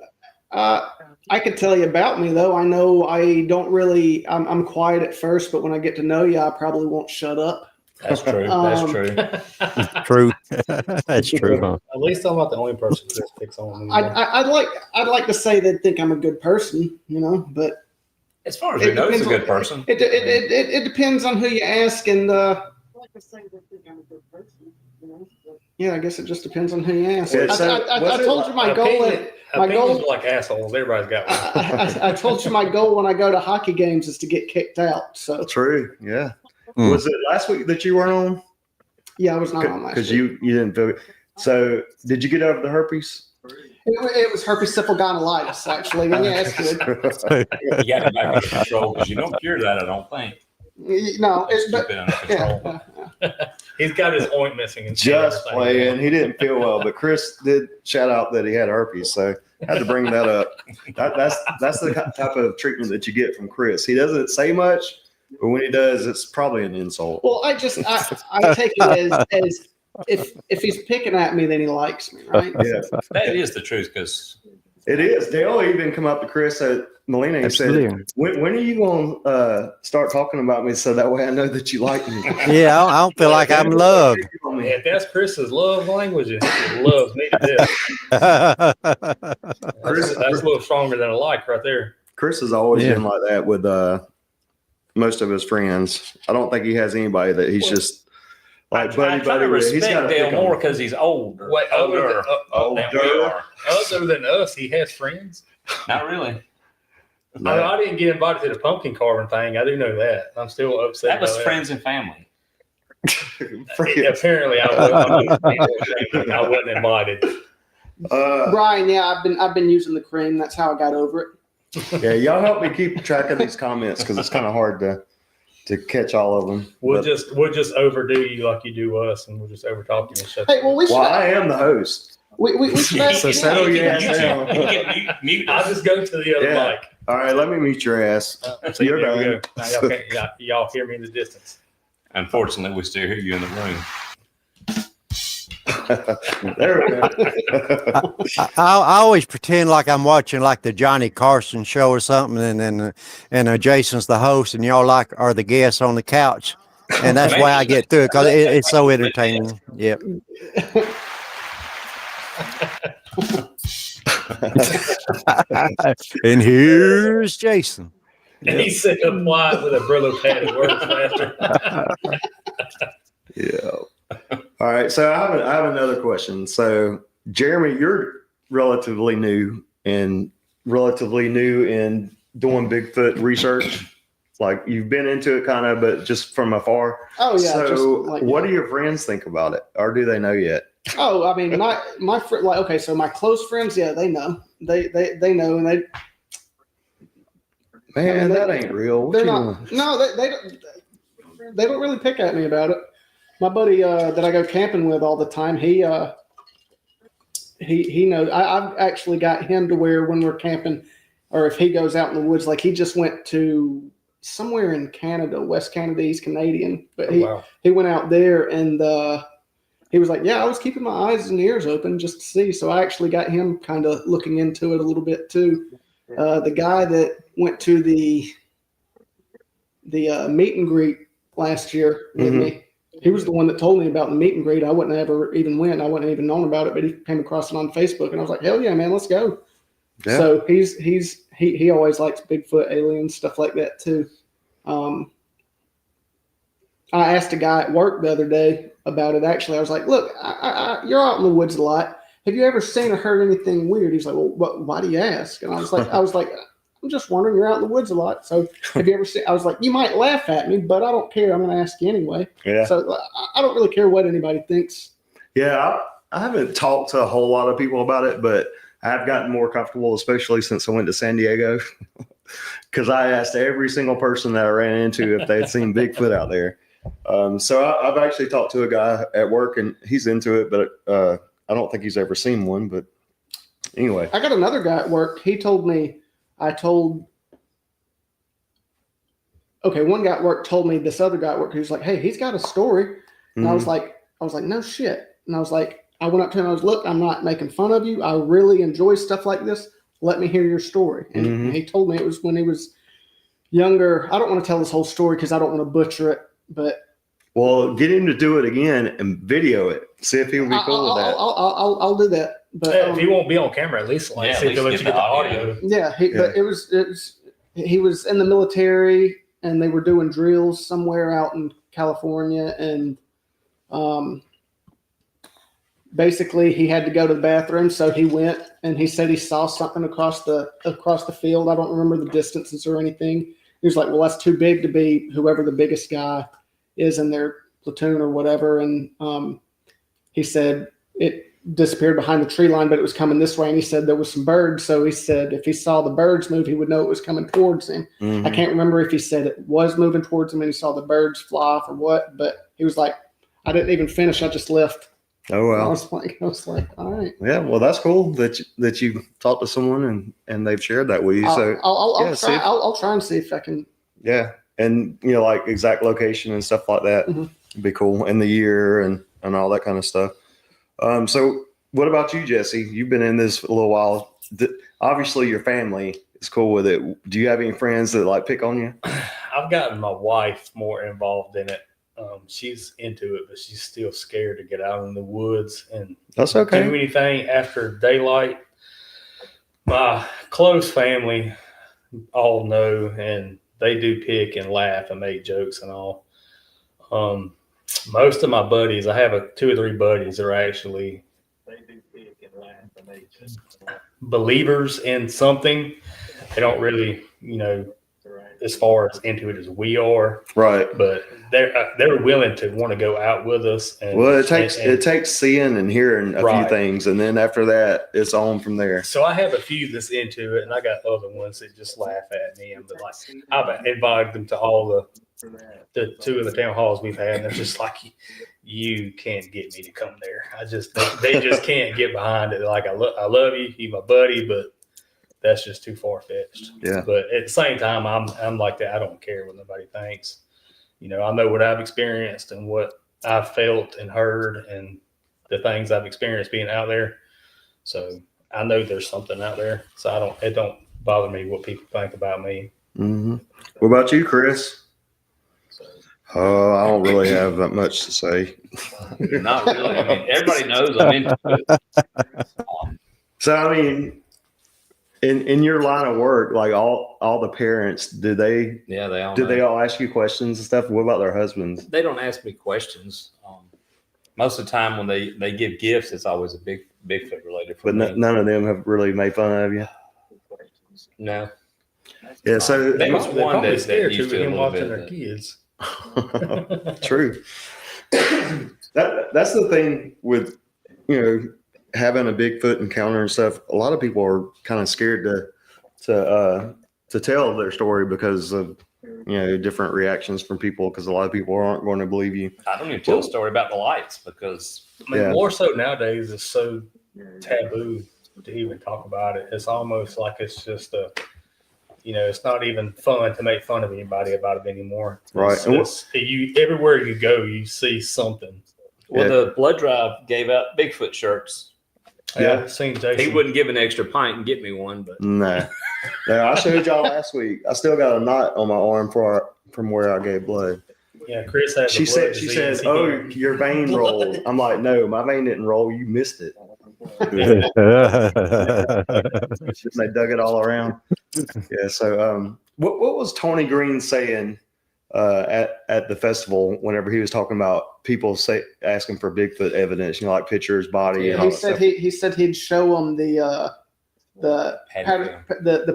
I could tell you about me though. I know I don't really. I'm quiet at first, but when I get to know you, I probably won't shut up. That's true. That's true. True. That's true. Huh? At least I'm not the only person Chris picks on. I'd like to say they think I'm a good person, but as far as we know, he's a good person. It depends on who you ask, and yeah, I guess it just depends on who you ask. I told you my goal. My goal is like assholes. Everybody's got one. I told you my goal when I go to hockey games is to get kicked out. So true. Yeah. Was it last week that you weren't on? Yeah, I was not on last week. Because you didn't feel it. So did you get over the herpes? It was herpes syphilgonalitis, actually. Yeah, that's good. You got it back under control because you don't cure that, I don't think. No, it's been under control. He's got his oint missing. And just playing. He didn't feel well, but Chris did shout out that he had herpes, so I had to bring that up. That's the type of treatment that you get from Chris. He doesn't say much, but when he does, it's probably an insult. Well, I take it as if he's picking at me, then he likes me, right? Yeah, that is the truth because it is. They'll even come up to Chris at Melina and say, when are you going to start talking about me so that way I know that you like me? Yeah, I don't feel like I'm loved. If that's Chris's love language, and he loves me to death. That's a little stronger than a like right there. Chris has always been like that with most of his friends. I don't think he has anybody that he's just like I try to respect Dale more because he's older. Wait, older. Other than us, he has friends? Not really. No. I didn't get invited to the pumpkin carving thing. I do know that. I'm still upset. That was friends and family. Apparently, I wasn't invited. Brian, yeah, I've been using the cream. That's how I got over it. Yeah, y'all help me keep track of these comments because it's kind of hard to catch all of them. We'll just overdo you like you do us, and we'll just overtalk you and shut. Hey, well, I am the host. We should so settle your ass down. I'll just go to the other mic. All right, let me mute your ass. So you're done. Now y'all hear me in the distance. Unfortunately, we still hear you in the room. There we go. I always pretend like I'm watching like the Johnny Carson show or something, and Jason's the host, and y'all are the guests on the couch, and that's why I get through it because it's so entertaining. Yep. And here's Jason. And he's sitting up quiet with a Brillo pad that works faster. Yeah. All right. So I have another question. So Jeremy, you're relatively new in doing Bigfoot research. Like you've been into it kind of, but just from afar. Oh yeah. So what do your friends think about it, or do they know yet? Oh, I mean, my friend, like, okay, so my close friends, yeah, they know, they know, and that ain't real. They're not. No, they don't really pick at me about it. My buddy that I go camping with all the time, he knows. I've actually got him to where when we're camping, or if he goes out in the woods, like he just went to somewhere in Canada, West Canada, he's Canadian, but he went out there and he was like, yeah, I was keeping my eyes and ears open just to see. So I actually got him kind of looking into it a little bit too. The guy that went to the meet and greet last year with me. He was the one that told me about the meet and greet. I wouldn't have ever even went. I wouldn't have even known about it, but he came across it on Facebook, and I was like, hell yeah, man, let's go. Yeah. So he always likes Bigfoot, aliens, stuff like that too. I asked a guy at work the other day about it. Actually, I was like, look, you're out in the woods a lot. Have you ever seen or heard anything weird? He's like, well, why do you ask? And I was like, I'm just wondering, you're out in the woods a lot. So have you ever seen, I was like, you might laugh at me, but I don't care. I'm going to ask you anyway. Yeah. So I don't really care what anybody thinks. Yeah. I haven't talked to a whole lot of people about it, but I've gotten more comfortable, especially since I went to San Diego, because I asked every single person that I ran into if they had seen Bigfoot out there. So I've actually talked to a guy at work, and he's into it, but I don't think he's ever seen one. But anyway, I got another guy at work. He told me, one guy at work told me this other guy at work, he was like, hey, he's got a story. And I was like, no shit. And I was like, I went up to him, I was, look, I'm not making fun of you. I really enjoy stuff like this. Let me hear your story. And he told me it was when he was younger. I don't want to tell this whole story because I don't want to butcher it, but. Well, get him to do it again and video it. See if he'll be cool with that. I'll do that. But if he won't be on camera, at least see if they'll let you get the audio. But he was in the military, and they were doing drills somewhere out in California, and basically he had to go to the bathroom, so he went, and he said he saw something across the field. I don't remember the distances or anything. He was like, well, that's too big to be whoever the biggest guy is in their platoon or whatever. And he said it disappeared behind the tree line, but it was coming this way. And he said there was some birds. So he said if he saw the birds move, he would know it was coming towards him. I can't remember if he said it was moving towards him and he saw the birds fly off or what, but he was like, I didn't even finish. I just left. Oh, well. I was like, all right. Yeah. Well, that's cool that you talked to someone and they've shared that with you. I'll try and see if I can. Yeah. And, like exact location and stuff like that would be cool. And the year and all that kind of stuff. So what about you, Jesse? You've been in this a little while. Obviously, your family is cool with it. Do you have any friends that like pick on you? I've gotten my wife more involved in it. She's into it, but she's still scared to get out in the woods and that's okay. Do anything after daylight. My close family all know, and they do pick and laugh and make jokes and all. Most of my buddies, I have 2 or 3 buddies that are actually they do pick and laugh and make jokes. Believers in something. They don't really, as far as into it as we are, right? But they're willing to want to go out with us. And, well, it takes seeing and hearing a few things, and then after that, it's on from there. So I have a few that's into it, and I got other ones that just laugh at me. But like I've invited them to all the 2 of the town halls we've had, and they're just like, you can't get me to come there. They just can't get behind it. Like I love you, you're my buddy, but that's just too far fetched. Yeah. But at the same time, I'm like that. I don't care what nobody thinks. I know what I've experienced and what I've felt and heard and the things I've experienced being out there. So I know there's something out there. So it don't bother me what people think about me. Mm-hmm. What about you, Chris? I don't really have that much to say. Not really. I mean, everybody knows I'm into it. So, I mean, in your line of work, like all the parents, did they all ask you questions and stuff? What about their husbands? They don't ask me questions. Most of the time when they give gifts, it's always a Bigfoot related. But none of them have really made fun of you. No. Yeah. So there was one that used to him watching their kids. True. That's the thing with having a Bigfoot encounter and stuff. A lot of people are kind of scared to tell their story because of different reactions from people, because a lot of people aren't going to believe you. I don't even tell a story about the lights because more so nowadays it's so taboo to even talk about it. It's almost like it's just it's not even fun to make fun of anybody about it anymore. Right. Everywhere you go, you see something. Well, the blood drive gave out Bigfoot shirts. Yeah, seen Jason. He wouldn't give an extra pint and get me one, but nah. I showed y'all last week. I still got a knot on my arm from where I gave blood. Yeah, Chris had. She said, "Oh, your vein rolled." I'm like, "No, my vein didn't roll. You missed it." They dug it all around. Yeah. So, what was Tony Green saying at the festival whenever he was talking about people asking for Bigfoot evidence? You know, like pictures, body, and all He that said stuff. he said he'd show them the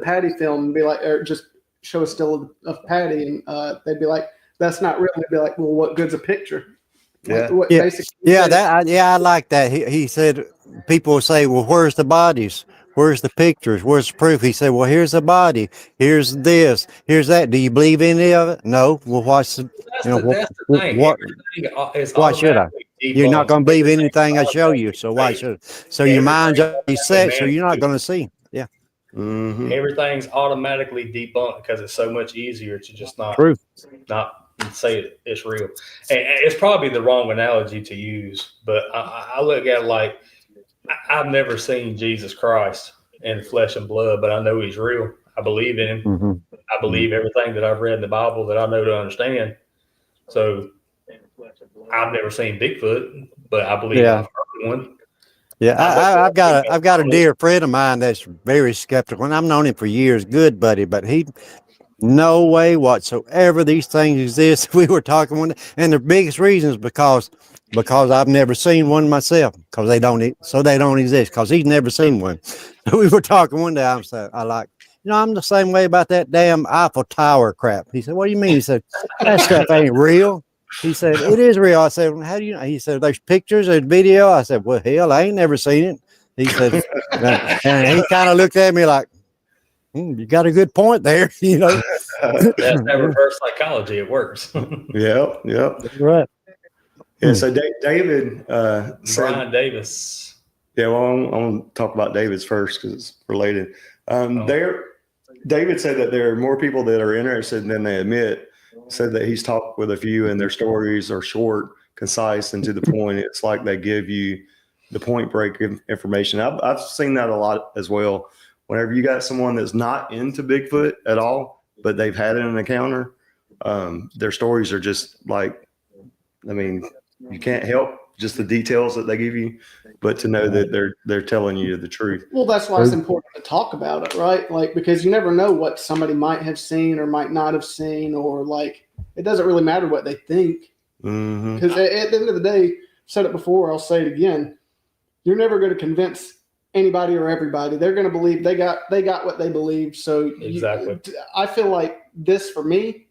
Patty film and be like, or just show a still of Patty, and they'd be like, "That's not real." They'd be like, "Well, what good's a picture?" Yeah. What Yeah. basically Yeah, said- I like that. He said people will say, "Well, where's the bodies? Where's the pictures? Where's the proof?" He said, "Well, here's the body. Here's this. Here's that. Do you believe any of it? No. Well, watch the. That's You know that's the thing. what? Everything is Why should I? automatically You're not debunked. going to believe Everything's anything I show you. So why should? So your mind's already set. So you're not going to see. Yeah. Mm-hmm. Everything's automatically debunked because it's so much easier to just not True. say it's real. And it's probably the wrong analogy to use, but I look at it like I've never seen Jesus Christ in flesh and blood, but I know he's real. I believe in him. Mm-hmm. I believe everything that I've read in the Bible that I know to understand. So I've never seen Bigfoot, but I believe I've heard one. Yeah, I've got a dear friend of mine that's very skeptical, and I've known him for years, good buddy, but he, no way whatsoever these things exist. We were talking one, and the biggest reason is because I've never seen one myself, because they don't exist, because he's never seen one. We were talking one day. I'm the same way about that damn Eiffel Tower crap. He said, "What do you mean?" He said, "That stuff ain't real." He said, "It is real." I said, "Well, how do you know?" He said, "There's pictures, there's video." I said, "Well, hell, I ain't never seen it." He said, and he kind of looked at me like, "You got a good point there," you know. That's that reverse psychology. It works. Yep. Right. Yeah. So David Brian said, Davis. yeah. Well, I'm going to talk about David's first because it's related. David said that there are more people that are interested than they admit. Said that he's talked with a few and their stories are short, concise, and to the point. It's like they give you the point break information. I've seen that a lot as well. Whenever you got someone that's not into Bigfoot at all, but they've had an encounter, their stories are just like, I mean, you can't help just the details that they give you, but to know that they're telling you the truth. Well, that's why it's important to talk about it, right? Like, because you never know what somebody might have seen or might not have seen, or like, it doesn't really matter what they think. Because at the end of the day, I've said it before, I'll say it again. You're never going to convince anybody or everybody. They're going to believe they got what they believe. So Exactly. I feel like this for me,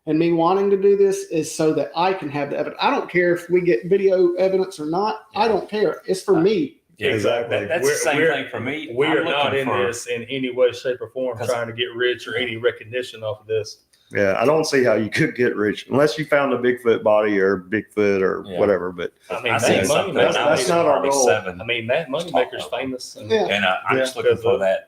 and me wanting to do this is so that I can have the evidence. I don't care if we get video evidence or not. I don't care. It's for me. Yeah, Exactly. That's the same thing for me. We I'm are not looking in for- this in any way, shape, or form trying to get rich or any recognition off of this. Yeah, I don't see how you could get rich unless you found a Bigfoot body or Bigfoot or whatever. But I mean, I seen that something money, when I that's was not our probably goal. 7. I mean, that moneymaker's famous. And, Yeah. And I'm just Yeah. looking for that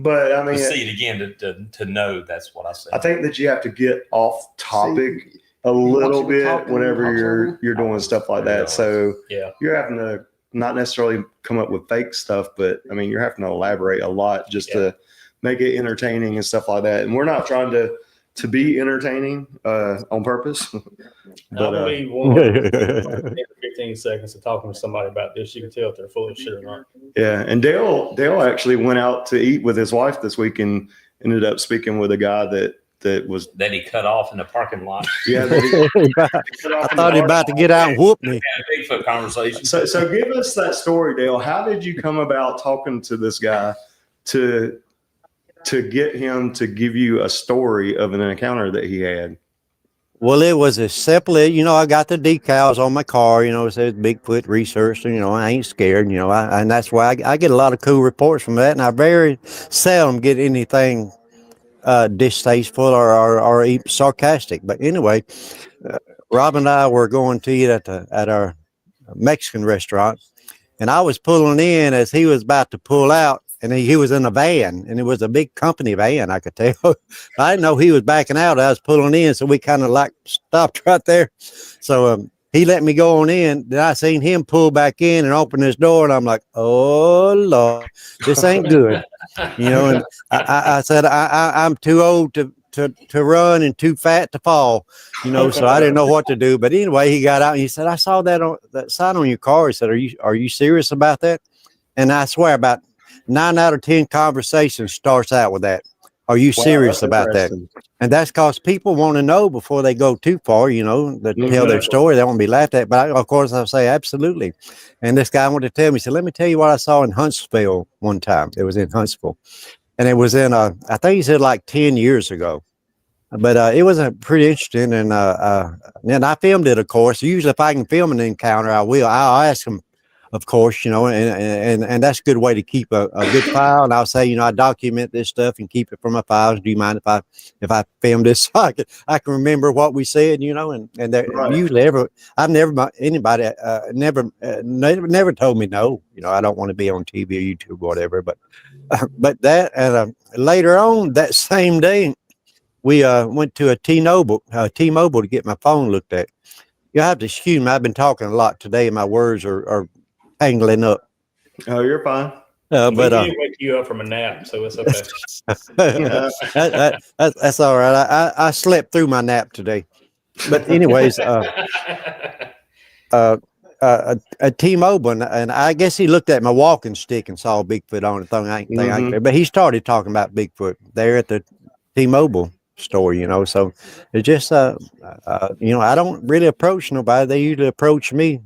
I to mean, see it again to know that's what I said. I think that you have to get off topic a little want you to talk bit and whenever talk you're doing stuff like that. So yeah. you're having to not necessarily come up with fake stuff, but I mean, you're having to elaborate a lot just to make it entertaining and stuff like that. And we're not trying to be entertaining on purpose. I believe 15 seconds of talking to somebody about this, you can tell if they're full of shit or not. Yeah, and Dale actually went out to eat with his wife this week and ended up speaking with a guy that was that he cut off in the parking lot. yeah. I thought he about to get out and whoop me. Had a Bigfoot conversation. So give us that story, Dale. How did you come about talking to this guy to get him to give you a story of an encounter that he had? Well, it was as simple as, I got the decals on my car, it says Bigfoot research, and, I ain't scared, and that's why I get a lot of cool reports from that, and I very seldom get anything distasteful or even sarcastic. But anyway, Rob and I were going to eat at our Mexican restaurant, and I was pulling in as he was about to pull out, and he was in a van, and it was a big company van, I could tell. I didn't know he was backing out. I was pulling in, so we kind of like stopped right there. So he let me go on in. Then I seen him pull back in and open his door, and I'm like, "Oh Lord, this ain't good." And I said, I'm too old to run and too fat to fall, you know. So I didn't know what to do. But anyway, he got out and he said, "I saw that sign on your car." He said, "Are you serious about that?" And I swear, about 9 out of 10 conversations starts out with that. Are you serious about that? And that's because people want to know before they go too far, you know, to tell their story. They won't be laughed at. But of course, I'll say absolutely. And this guy wanted to tell me, he said, "Let me tell you what I saw in Huntsville one time." It was in Huntsville. And it was in, I think he said like 10 years ago. But it was pretty interesting. And I filmed it, of course. Usually if I can film an encounter, I will. I'll ask them, of course, you know, and that's a good way to keep a good file. And I'll say, you know, I document this stuff and keep it for my files. Do you mind if I film this so I can remember what we said, you know? And Right. usually I've never anybody never told me no. You know, I don't want to be on TV or YouTube or whatever. But that and later on that same day, we went to a T-Mobile to get my phone looked at. You have to excuse me. I've been talking a lot today, and my words are tangling up. Oh, you're fine. But we did wake you up from a nap, so it's okay. That's all right. I slept through my nap today. But anyways, a T-Mobile, and I guess he looked at my walking stick and saw Bigfoot on it. But he started talking about Bigfoot there at the T-Mobile store, you know. So it's just you know, I don't really approach nobody. They usually approach me,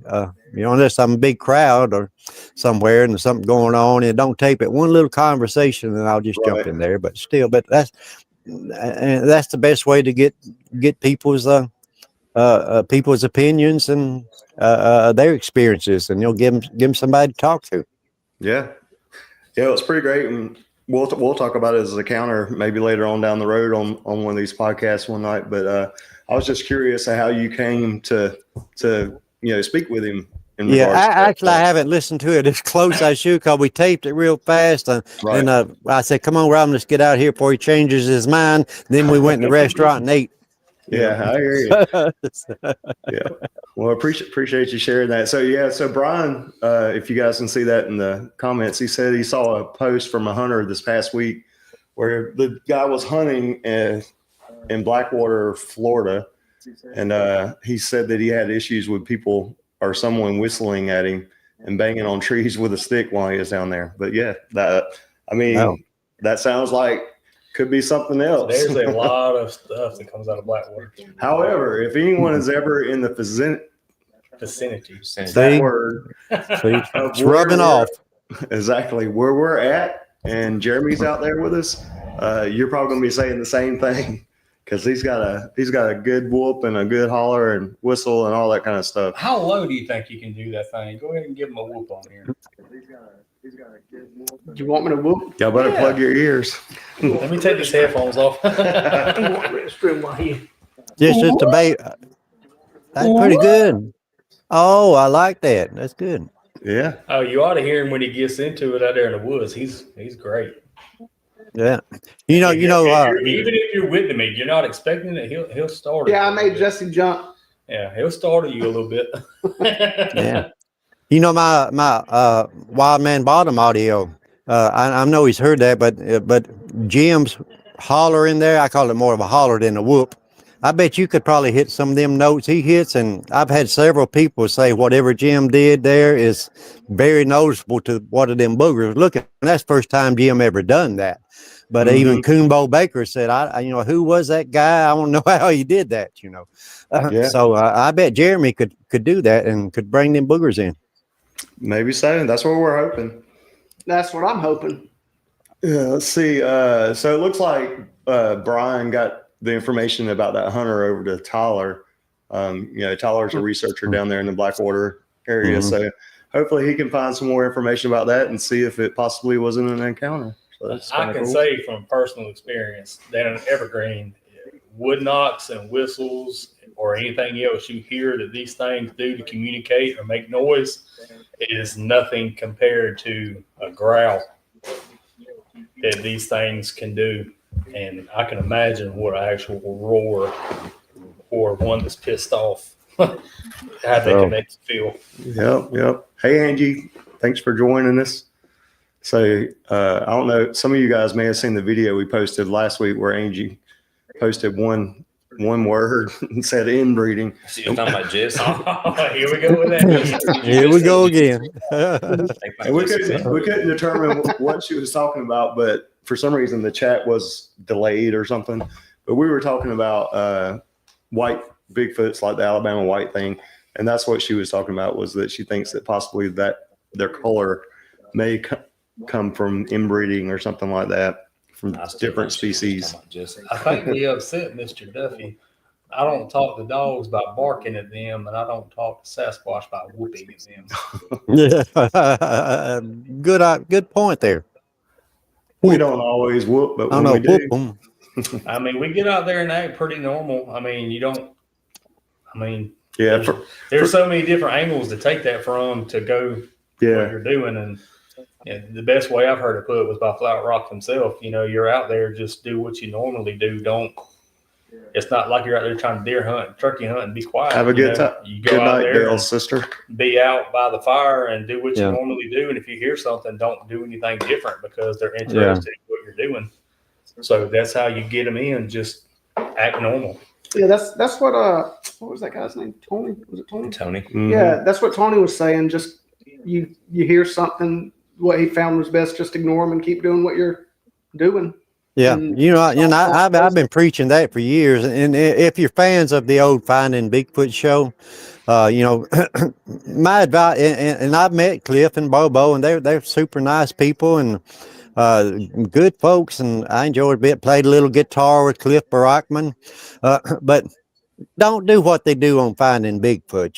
you know, unless I'm a big crowd or somewhere and there's something going on, and don't tape it. One little conversation and I'll just jump in there. But still, that's the best way to get people's opinions and their experiences, and you'll give them somebody to talk to. Yeah, it was pretty great. And we'll talk about it as a counter maybe later on down the road on one of these podcasts one night. But I was just curious how you came to you know, speak with him. I haven't listened to it as close as I should, because we taped it real fast. And I said, "Come on, Rob, let's get out here before he changes his mind." Then we went in the restaurant and ate. Yeah, I hear you. Yeah. Well, appreciate you sharing that. So Brian, if you guys can see that in the comments, he said he saw a post from a hunter this past week where the guy was hunting in Blackwater, Florida, and he said that he had issues with people or someone whistling at him and banging on trees with a stick while he was down there. But yeah, that sounds like could be something else. There's a lot of stuff that comes out of Blackwater. However, if anyone is ever in the vicinity, that word, it's rubbing off. Exactly where we're at, and Jeremy's out there with us, you're probably going to be saying the same thing, because he's got a good whoop and a good holler and whistle and all that kind of stuff. How low do you think you can do that thing? Go ahead and give him a whoop on here. Do you want me to whoop? Y'all better plug your ears. Let me take these headphones off. Just a debate. That's pretty good. Oh, I like that. That's good. Yeah. Oh, you ought to hear him when he gets into it out there in the woods. He's great. Yeah. You know. Even if you're with him, you're not expecting it. He'll start. Yeah, I made Jesse jump. Yeah, he'll startle you a little bit. Yeah. You know, my Wild Man Bottom audio, I know he's heard that, but Jim's holler in there, I call it more of a holler than a whoop. I bet you could probably hit some of them notes he hits, and I've had several people say whatever Jim did there is very noticeable to one of them boogers. Look, and that's the first time Jim ever done that. But even Coonbo Baker said, who was that guy? I don't know how he did that, you know. So I bet Jeremy could do that and could bring them boogers in. Maybe so. That's what we're hoping. That's what I'm hoping. Yeah, let's see. So it looks like Brian got the information about that hunter over to Tyler. Tyler's a researcher down there in the Blackwater area. So hopefully he can find some more information about that and see if it possibly wasn't an encounter. So I can say from personal experience that in Evergreen, wood knocks and whistles or anything else you hear that these things do to communicate or make noise is nothing compared to a growl that these things can do. And I can imagine what an actual roar or one that's pissed off, how they can make you feel. Yep. Hey, Angie, thanks for joining us. So I don't know, some of you guys may have seen the video we posted last week where Angie posted one word and said inbreeding. So you're talking about Jess? Here we go with that. Here we go again. And we couldn't determine what she was talking about, but for some reason the chat was delayed or something. But we were talking about white Bigfoots, like the Alabama white thing, and that's what she was talking about, was that she thinks that possibly that their color may come from inbreeding or something like that from different species. I think we upset Mr. Duffy. I don't talk to dogs by barking at them, and I don't talk to Sasquatch by whooping at them. Yeah, good point there. We don't always whoop, but I when know, we do, whoop 'em. I mean, we get out there and act pretty normal. I mean, yeah, there's so many different angles to take that from to go what yeah, you're doing. And the best way I've heard it put was by Flat Rock himself. You know, you're out there, just do what you normally do. It's not like you're out there trying to deer hunt, turkey hunt, and be quiet. have a good time. You go Good out night, there, Dale, and sister. be out by the fire and do what you Yeah. normally do. And if you hear something, don't do anything different, because they're interested in what you're doing. So that's how you get them in. Just act normal. Yeah, that's what was that guy's name? Tony? Was it Tony? Tony. Mhm. Yeah, that's what Tony was saying. Just you hear something, what he found was best, just ignore him and keep doing what you're doing. Yeah, And- I've been preaching that for years. And if you're fans of the old Finding Bigfoot show, my advice, and I've met Cliff and Bobo, and they're super nice people and good folks, and I enjoyed a bit. Played a little guitar with Cliff Barackman, but don't do what they do on Finding Bigfoot.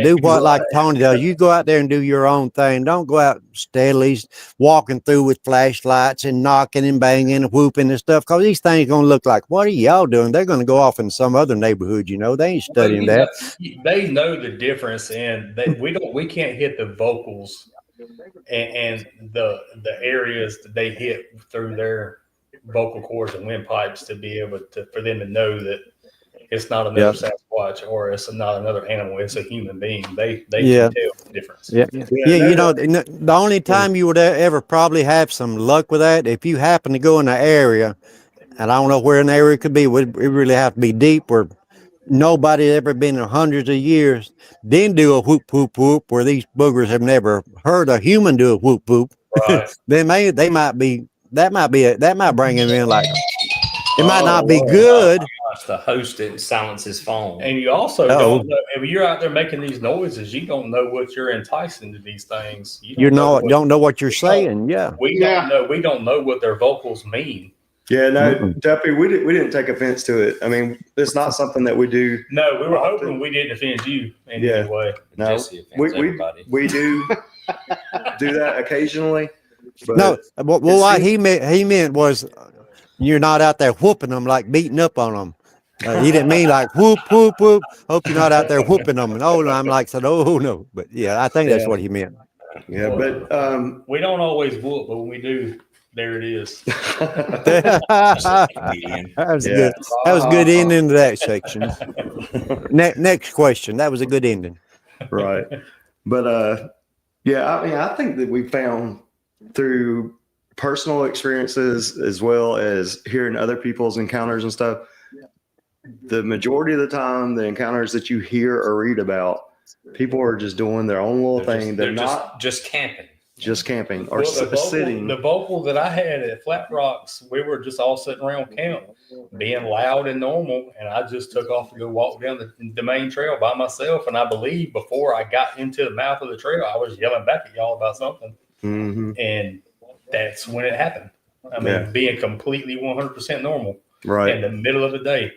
Do what like Tony does. You go out there and do your own thing. Don't go out steadily walking through with flashlights and knocking and banging and whooping and stuff, because these things gonna look like, what are y'all doing? They're gonna go off in some other neighborhood. They ain't studying that. They know the difference, and we can't hit the vocals and the areas that they hit through their vocal cords and windpipes to be able to, for them to know that it's not another Sasquatch or it's not another animal. It's a human being. They can tell the difference. Yeah. The only time you would ever probably have some luck with that, if you happen to go in an area, and I don't know where an area could be, it really have to be deep where nobody ever been in hundreds of years, then do a whoop, whoop, whoop, where these boogers have never heard a human do a whoop, whoop. Right. That might bring him in like, it might not be good. To host it and silence his phone. And you also don't know, if you're out there making these noises, you don't know what you're enticing to these things. Don't know what you're saying. Yeah. We don't know what their vocals mean. Yeah, no, Duffy, we didn't take offense to it. I mean, it's not something that we do. No, we were hoping we didn't offend you in any way. No, Jesse offends everybody. we do that occasionally. But No, what he meant was you're not out there whooping them, like beating up on them. He didn't mean like whoop, whoop, whoop. Hope you're not out there whooping them. And I'm like, said, oh no. But yeah, I think that's what he meant. Yeah, but We don't always whoop, but when we do, there it is. That was good. That was a good ending to that section. Next question. That was a good ending. right. But yeah, I mean, I think that we found through personal experiences as well as hearing other people's encounters and stuff, the majority of the time, the encounters that you hear or read about, people are just doing their own little thing. They're not just camping. just camping or Well, sitting. The vocal that I had at Flat Rocks, we were just all sitting around camp, being loud and normal. And I just took off to go walk down the main trail by myself. And I believe before I got into the mouth of the trail, I was yelling back at y'all about something. Mm-hmm. And that's when it happened. I mean, being completely 100% normal Right. in the middle of the day.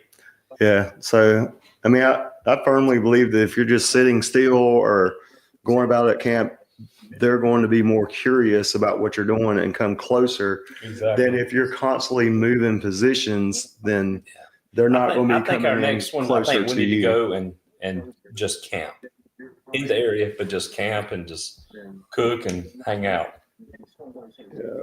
Yeah. So, I mean, I firmly believe that if you're just sitting still or going about at camp, they're going to be more curious about what you're doing and come closer than if you're constantly moving positions. Then they're not going to be coming our next one. I closer think we to need you. to go and just camp in the area, but just camp and just cook and hang out.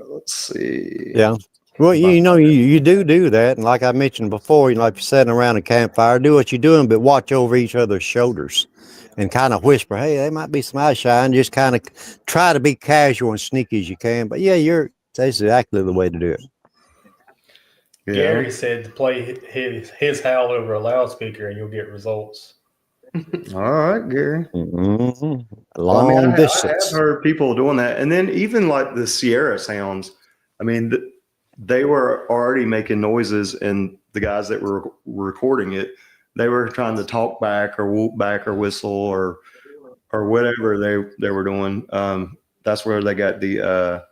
Let's see. Yeah. Well, you do that. And like I mentioned before, if you're sitting around a campfire, do what you're doing, but watch over each other's shoulders and kind of whisper, hey, there might be some eye shine. Just kind of try to be casual and sneaky as you can. But yeah, that's exactly the way to do it. Yeah. Gary said to play his howl over a loudspeaker and you'll get results. All right, Gary. Mhm. Well, I Long mean, I have distance. heard people doing that, and then even like the Sierra sounds. I mean, they were already making noises, and the guys that were recording it, they were trying to talk back or whoop back or whistle or whatever they were doing. That's where they got the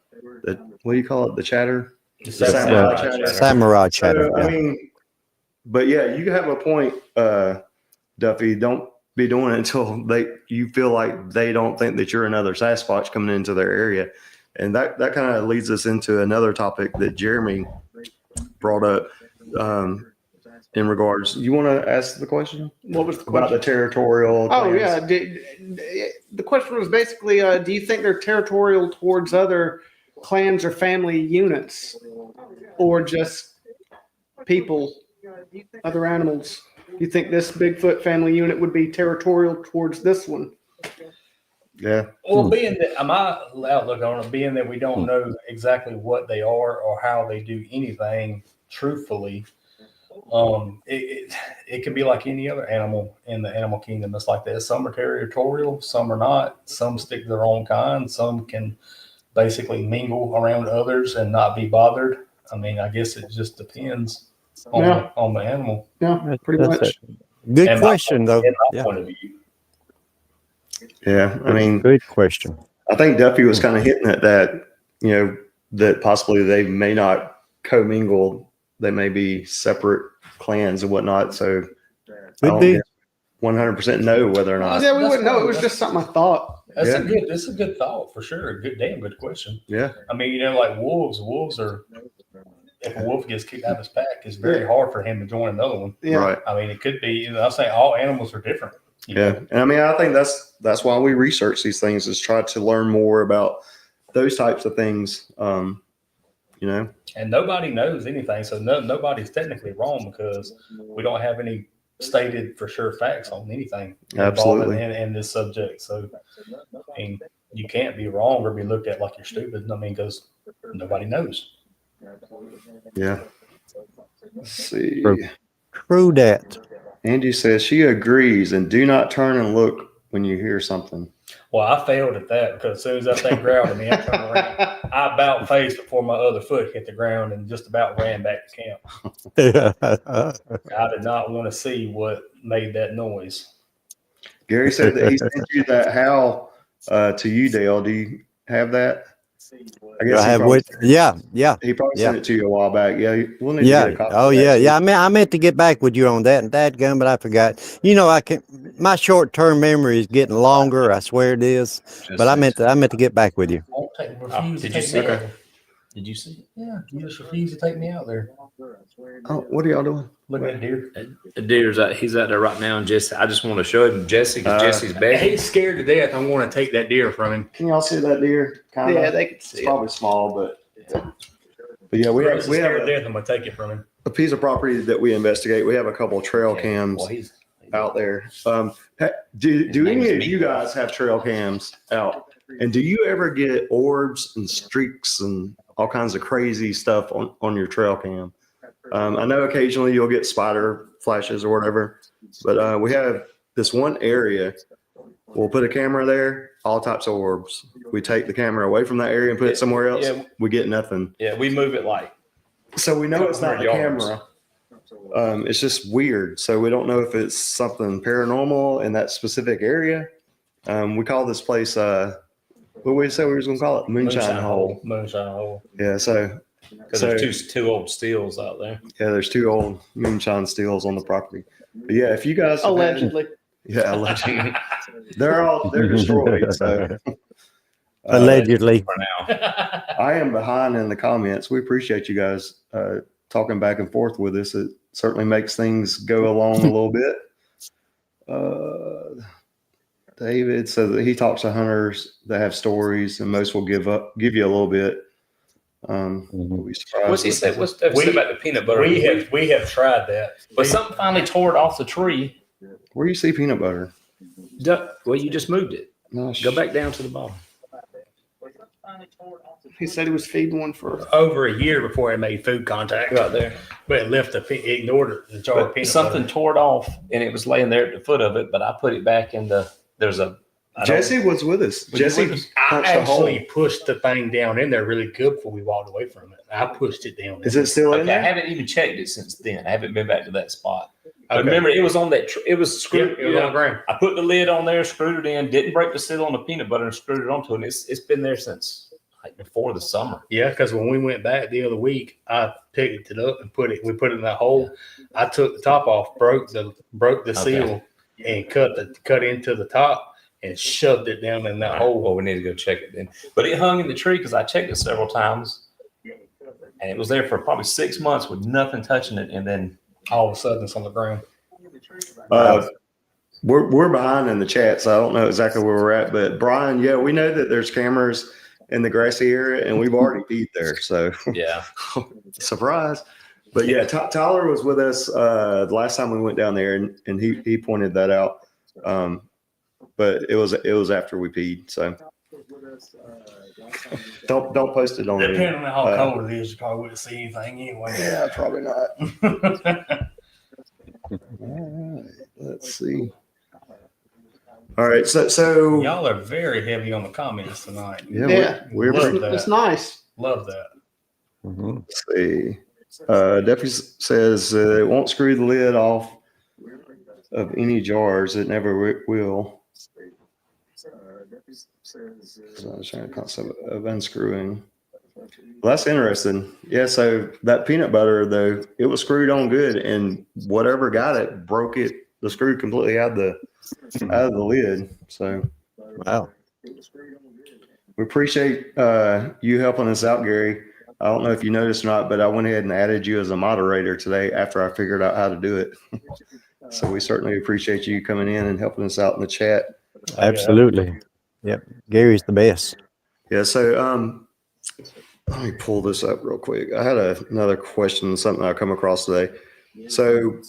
what do you call it? The chatter. The samurai samurai chatter. Samurai chatter. So, Yeah. I mean, but yeah, you have a point, Duffy. Don't be doing it until you feel like they don't think that you're another Sasquatch coming into their area. And that kind of leads us into another topic that Jeremy brought up in regards. You want to ask the question? What was the About question? the territorial Oh clans? yeah. The question was basically, do you think they're territorial towards other clans or family units, or just people, other animals? Do you think this Bigfoot family unit would be territorial towards this one? Yeah. Well, being that my outlook on it, being that we don't know exactly what they are or how they do anything truthfully, it could be like any other animal in the animal kingdom. It's like that. Some are territorial, some are not. Some stick to their own kind. Some can basically mingle around others and not be bothered. I mean, I guess it just depends on the animal. Yeah, pretty That's much. it. Good And my- question, though. In my Yeah. point of view. Yeah. I mean, Good question. I think Duffy was kind of hitting at that, that possibly they may not commingle. They may be separate clans and whatnot. So I Could be. 100% know whether or not. Yeah, we wouldn't know. It was just something I thought. That's Yeah. a good thought for sure. Damn good question. Yeah. I mean, like wolves are, if a wolf gets kicked out of his pack, it's very hard for him to join another one. Yeah. Right. I mean, it could be, I'm saying all animals are different. Yeah. And I mean, I think that's why we research these things, is try to learn more about those types of things. And nobody knows anything. So nobody's technically wrong because we don't have any stated for sure facts on anything Absolutely. involved in this subject. So, I mean, you can't be wrong or be looked at like you're stupid. I mean, because nobody knows. Yeah. Let's see. True that. Angie says she agrees, and do not turn and look when you hear something. Well, I failed at that because as soon as that thing growled at me, I turned around. I about faced before my other foot hit the ground and just about ran back to camp. I did not want to see what made that noise. Gary said that he sent you that howl to you, Dale. Do you have that? I guess I have with. Yeah. he probably sent it to you a while back. Yeah, we'll need to Yeah. get a copy. Oh of that. yeah. I meant to get back with you on that and dadgum, but I forgot. I can. My short-term memory is getting longer. I swear it is. But I meant to get back with you. Did you see it? Okay. Did you see it? Yeah, you just refused to take me out there. Oh, what are y'all doing? Look at deer. The deer's he's out there right now, and Jesse. I just want to show him Jesse because Jesse's begging. He's scared to death. I'm going to take that deer from him. Can y'all see that deer? Kind Yeah, of. they could It's see it. probably small, but yeah, we have scared to death. I'm going to take it from him. a piece of property that we investigate. We have a couple of trail cams Well, he's out there. Do any of you guys have trail cams out? And do you ever get orbs and streaks and all kinds of crazy stuff on your trail cam? I know occasionally you'll get spider flashes or whatever, but we have this one area. We'll put a camera there, all types of orbs. We take the camera away from that area and put it somewhere else. Yeah. We get nothing. Yeah, we move it like So we know it's not the 100 yards. camera. It's just weird. So we don't know if it's something paranormal in that specific area. We call this place, what did we say we was going to call it? Moonshine Hole. Moonshine hole. Yeah. So because there's two old steels out there. yeah, there's 2 old moonshine steels on the property. But yeah, if you guys have had- Allegedly. yeah, allegedly, they're destroyed. So Allegedly. For now. I am behind in the comments. We appreciate you guys talking back and forth with us. It certainly makes things go along a little bit. David says that he talks to hunters that have stories, and most will give you a little bit. You'll be surprised. What's he said? What's that We- said about the peanut butter? We have tried that. but something finally tore it off the tree. Where you see peanut butter? Well, you just moved it. No, Go back down to the bottom. He said he was feeding one for. Over a year before it made food contact Right there. but it left ignored the jar of But peanut something butter. tore it off, and it was laying there at the foot of it. But I put it back in the. There's a. I don't- Jesse was with us. Was you Jesse with us? I punched a hole. actually pushed the thing down in there really good before we walked away from it. I pushed it down. Is it still in Okay, I there? haven't even checked it since then. I haven't been back to that spot. But Okay. remember, it was on that. It was Yeah, screwed. it was on the ground. I put the lid on there, screwed it in, didn't break the seal on the peanut butter, and screwed it onto it. And it's been there since like before the summer. Yeah, because when we went back the other week, I picked it up and we put it in that hole. I took the top off, broke the seal, and cut into the top and shoved it down in that hole. Well, we need to go check it then. But it hung in the tree because I checked it several times, and it was there for probably 6 months with nothing touching it, and then All of a sudden, it's on the ground. We're behind in the chat, so I don't know exactly where we're at. But Brian, yeah, we know that there's cameras in the grassy area, and we've already peed there. So yeah. surprise. But yeah, Tyler was with us the last time we went down there, and he pointed that out. But it was after we peed. So don't post it on there. Depending on how cold it is, you probably wouldn't see anything anyway. Yeah, probably not. All right, let's see. All right, so Y'all are very heavy on the comments tonight. Yeah. we're Love pretty, that. It's nice. Love that. Mhm. let's see. Deputy says it won't screw the lid off of any jars. It never will. So I was trying to concept of unscrewing. Well, that's interesting. Yeah, so that peanut butter though, it was screwed on good, and whatever got it broke it. The screw completely out of the lid. So Wow. we appreciate you helping us out, Gary. I don't know if you noticed or not, but I went ahead and added you as a moderator today after I figured out how to do it. So we certainly appreciate you coming in and helping us out in the chat. Absolutely. Yep. Gary's the best. Yeah. So let me pull this up real quick. I had another question, something I come across today. So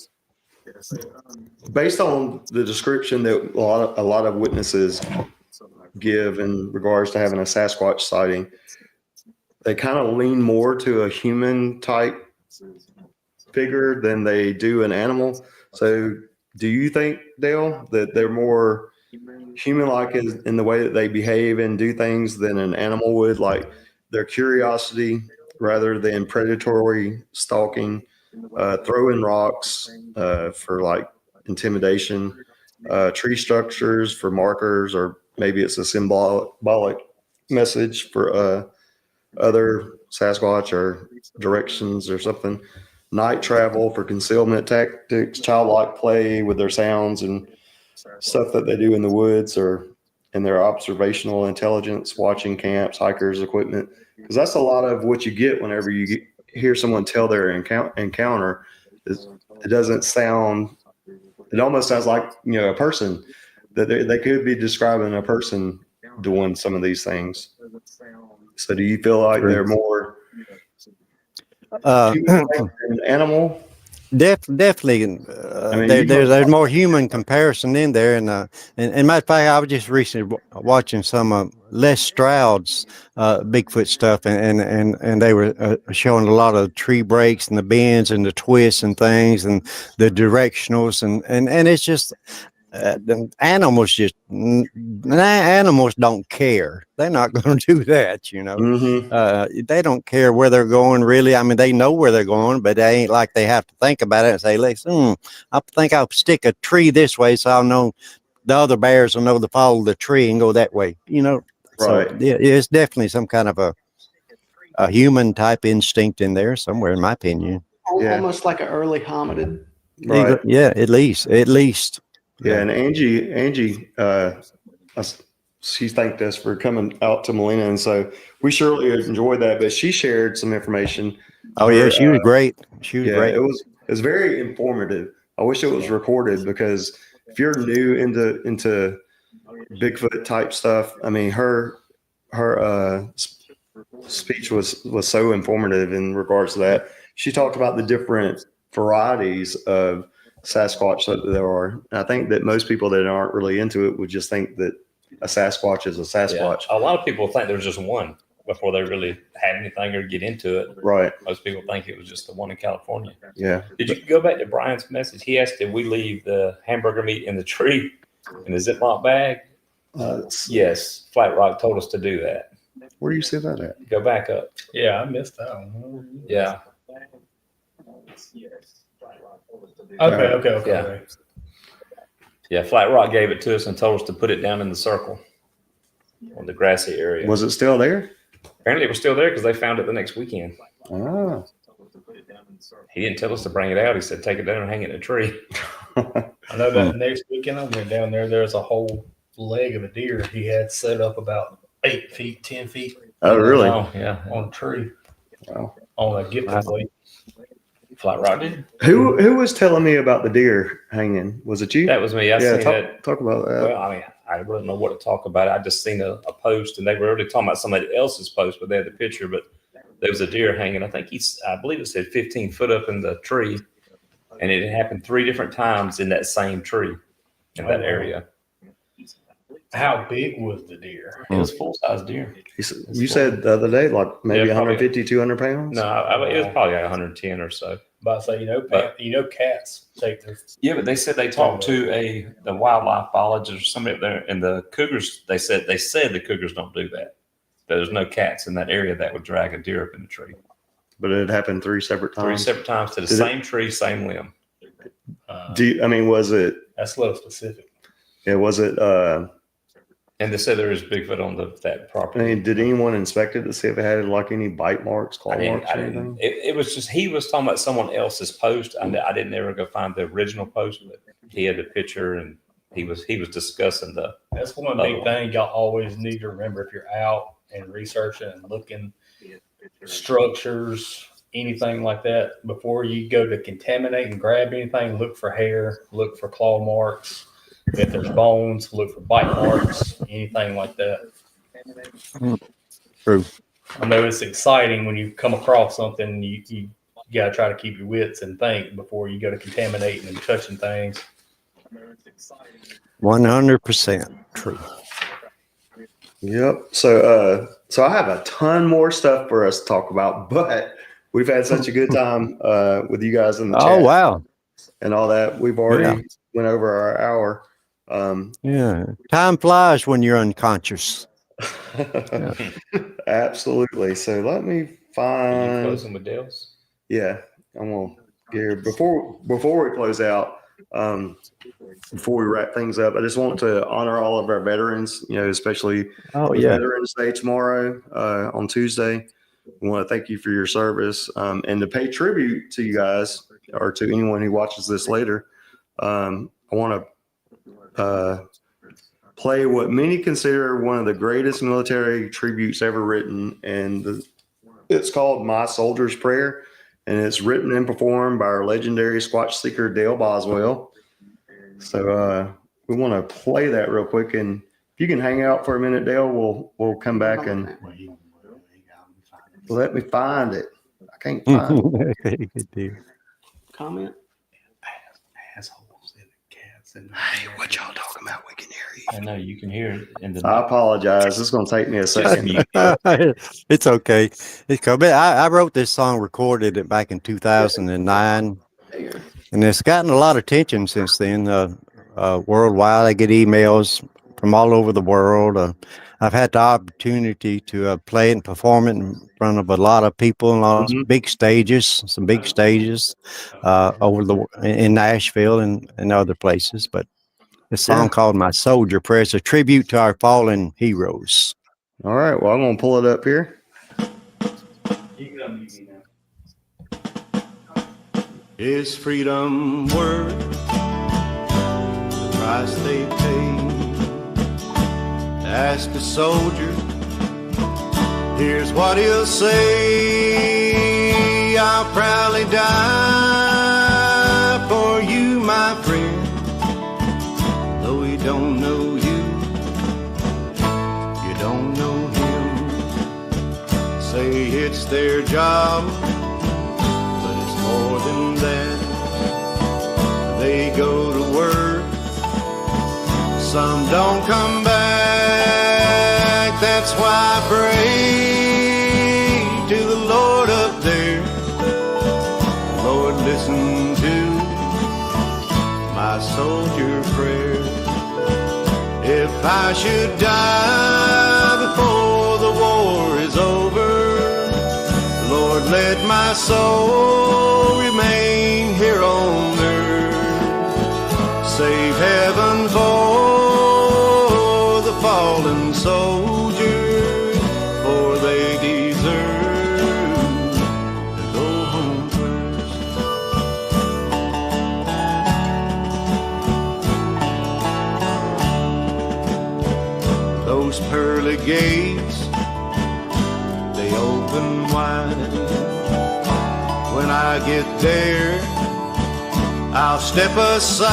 based on the description that a lot of witnesses give in regards to having a Sasquatch sighting, they kind of lean more to a human type figure than they do an animal. So do you think, Dale, that they're more human-like in the way that they behave and do things than an animal would, like their curiosity rather than predatory stalking, throwing rocks for like intimidation, tree structures for markers, or maybe it's a symbolic message for other Sasquatch or directions or something, night travel for concealment tactics, childlike play with their sounds and stuff that they do in the woods, or in their observational intelligence, watching camps, hikers, equipment. Because that's a lot of what you get whenever you hear someone tell their encounter. It doesn't sound, it almost sounds like, a person, that they could be describing a person doing some of these things. So do you feel like they're more an animal? Definitely. mean, There's more human comparison in there, and matter of fact, I was just recently watching some Les Stroud's Bigfoot stuff, and they were showing a lot of tree breaks and the bends and the twists and things and the directionals, and it's just the animals don't care. They're not going to do that, Mm-hmm. They don't care where they're going, really. I mean, they know where they're going, but they ain't like they have to think about it and say, listen, I think I'll stick a tree this way so I'll know the other bears will know to follow the tree and go that way, Right. So yeah, it's definitely some kind of a human type instinct in there somewhere, in my opinion. Yeah. Almost like an early hominid. Right. Yeah, at least. Yeah, and Angie, she thanked us for coming out to Molina, and so we surely enjoyed that. But she shared some information. Oh yeah, she was great. She was great. It was very informative. I wish it was recorded, because if you're new into Bigfoot type stuff, I mean, her speech was so informative in regards to that. She talked about the different varieties of Sasquatch that there are. And I think that most people that aren't really into it would just think that a Sasquatch is a Sasquatch. Yeah. A lot of people think there's just one. before they really had anything or get into it. Right. Most people think it was just the one in California. Yeah. Did you go back to Brian's message? He asked, did we leave the hamburger meat in the tree in a Ziploc bag? Yes. Flat Rock told us to do that. Where do you see that at? Go back up. Yeah, I missed that one. Yeah. Okay. Yeah. Yeah. Flat Rock gave it to us and told us to put it down in the circle on the grassy area. Was it still there? Apparently it was still there because they found it the next weekend. Oh. He didn't tell us to bring it out. He said, take it down and hang it in a tree. I know that next weekend I went down there. There's a whole leg of a deer he had set up about 8 feet, 10 feet. Oh, really? Oh, yeah. On a tree. Wow. On a gifted plate. Flat Rock did. Who was telling me about the deer hanging? Was it you? That was me. I yeah, seen that. talk about that. Well, I mean, I really don't know what to talk about. I just seen a post, and they were already talking about somebody else's post, but they had the picture. But there was a deer hanging. I believe it said 15 foot up in the tree, and it had happened 3 different times in that same tree in that area. How big was the deer? It was full size deer. You said the other day, like maybe Yeah, probably. 150, 200 pounds? No, it was probably like 110 or so. But I say, cats take their. Yeah, but they said they talked to the wildlife biologist or somebody up there, and the cougars. They said the cougars don't do that. There's no cats in that area that would drag a deer up in the tree. But it happened 3 separate times. 3 separate times to the same tree, same limb. Was it? That's a little specific. Yeah, was it? And they said there is Bigfoot on that property. I mean, did anyone inspect it to see if it had like any bite marks, claw marks, or I didn't. anything? It was just he was talking about someone else's post. I didn't ever go find the original post, but he had the picture and he was discussing the. That's one big thing y'all always need to remember if you're out and researching and looking structures, anything like that. Before you go to contaminate and grab anything, look for hair, look for claw marks. If there's bones, look for bite marks, anything like that. True. I know it's exciting when you come across something. You got to try to keep your wits and think before you go to contaminating and touching things. 100% true. Yep. So I have a ton more stuff for us to talk about, but we've had such a good time with you guys in the chat. Oh, wow. And all that. We've already went over our hour. Yeah. Time flies when you're unconscious. Absolutely. So let me Are you find. closing with Dale's? Yeah, I'm gonna get here before we close out. Before we wrap things up, I just want to honor all of our veterans. Especially Veterans Day tomorrow on Tuesday. We want to thank you for your service and to pay tribute to you guys or to anyone who watches this later. I want to play what many consider one of the greatest military tributes ever written, and it's called My Soldier's Prayer, and it's written and performed by our legendary Squatch Seeker Dale Boswell. So we want to play that real quick, and if you can hang out for a minute, Dale, we'll come back and let me find it. I can't find it. Comment. Assholes and cats. Hey, what y'all talking about? We can hear you. I know you can hear it in the. I apologize. It's going to take me a second. It's okay. It's cool. But I wrote this song, recorded it back in 2009, and it's gotten a lot of attention since then. Worldwide, I get emails from all over the world. I've had the opportunity to play it and perform it in front of a lot of people on some big stages in Nashville and other places. But the song called My Soldier Prayer is a tribute to our fallen heroes. All right. Well, I'm going to pull it up here. Is freedom worth the price they pay? Ask a soldier, here's what he'll say: I'll proudly die for you, my friend. Though we don't know you, you don't know him. Say it's their job, but it's more than that. They go to work, some don't come back. That's why I pray listen to my soldier prayer. If I should die before the war is over, Lord, let my soul remain here on earth. Save heaven for the fallen soldiers, for they deserve to go home first. Those pearly gates, they open wide. When I get there, I'll step aside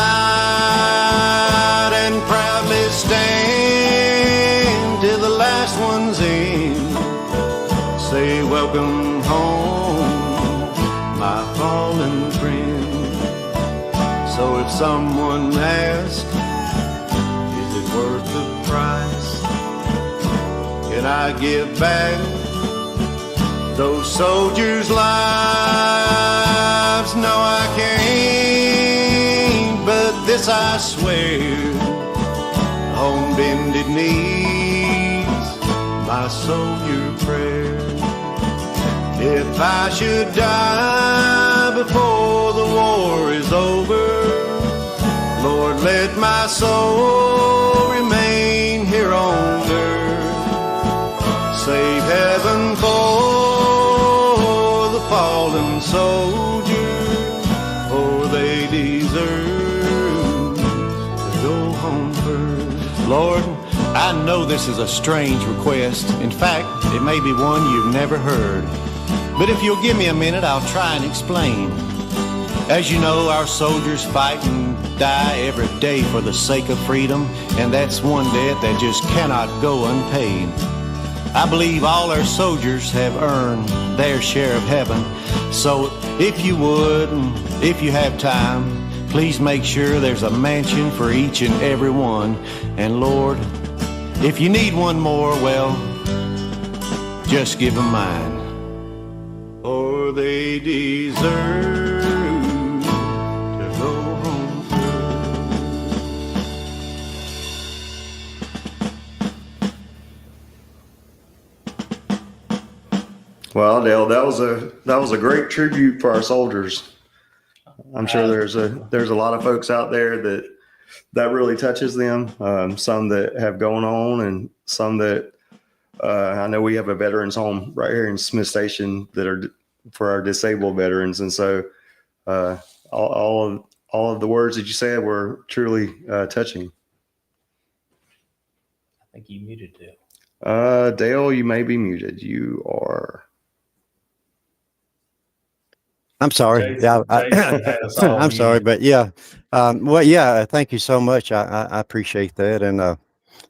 and proudly stand till the last one's in. Say, welcome home, my fallen friend. So if someone asks, is it worth the price? Can I give back those soldiers' lives? No, I can't, but this I swear, on bended knees, my soldier prayer. If I should die before the war is over, Lord, let my soul remain here on earth. Save heaven for the fallen soldiers, for they deserve to go home first. Lord, I know this is a strange request. In fact, it may be one you've never heard. But if you'll give me a minute, I'll try and explain. As you know, our soldiers fight and die every day for the sake of freedom, and that's one debt that just cannot go unpaid. I believe all our soldiers have earned their share of heaven. So if you would, and if you have time, please make sure there's a mansion for each and every one. And Lord, if you need one more, well, just give them mine. For they deserve to go home first. Well, Dale, that was a great tribute for our soldiers. I'm sure there's a lot of folks out there that really touches them. Some that have gone on, and some that I know we have a veterans home right here in Smith Station that are for our disabled veterans, and so all of the words that you said were truly touching. I think you muted Dale. Dale, you may be muted. You are. I'm sorry. Jason- Yeah, Jason had us all I'm sorry, muted. but yeah. Well, yeah. Thank you so much. I appreciate that, and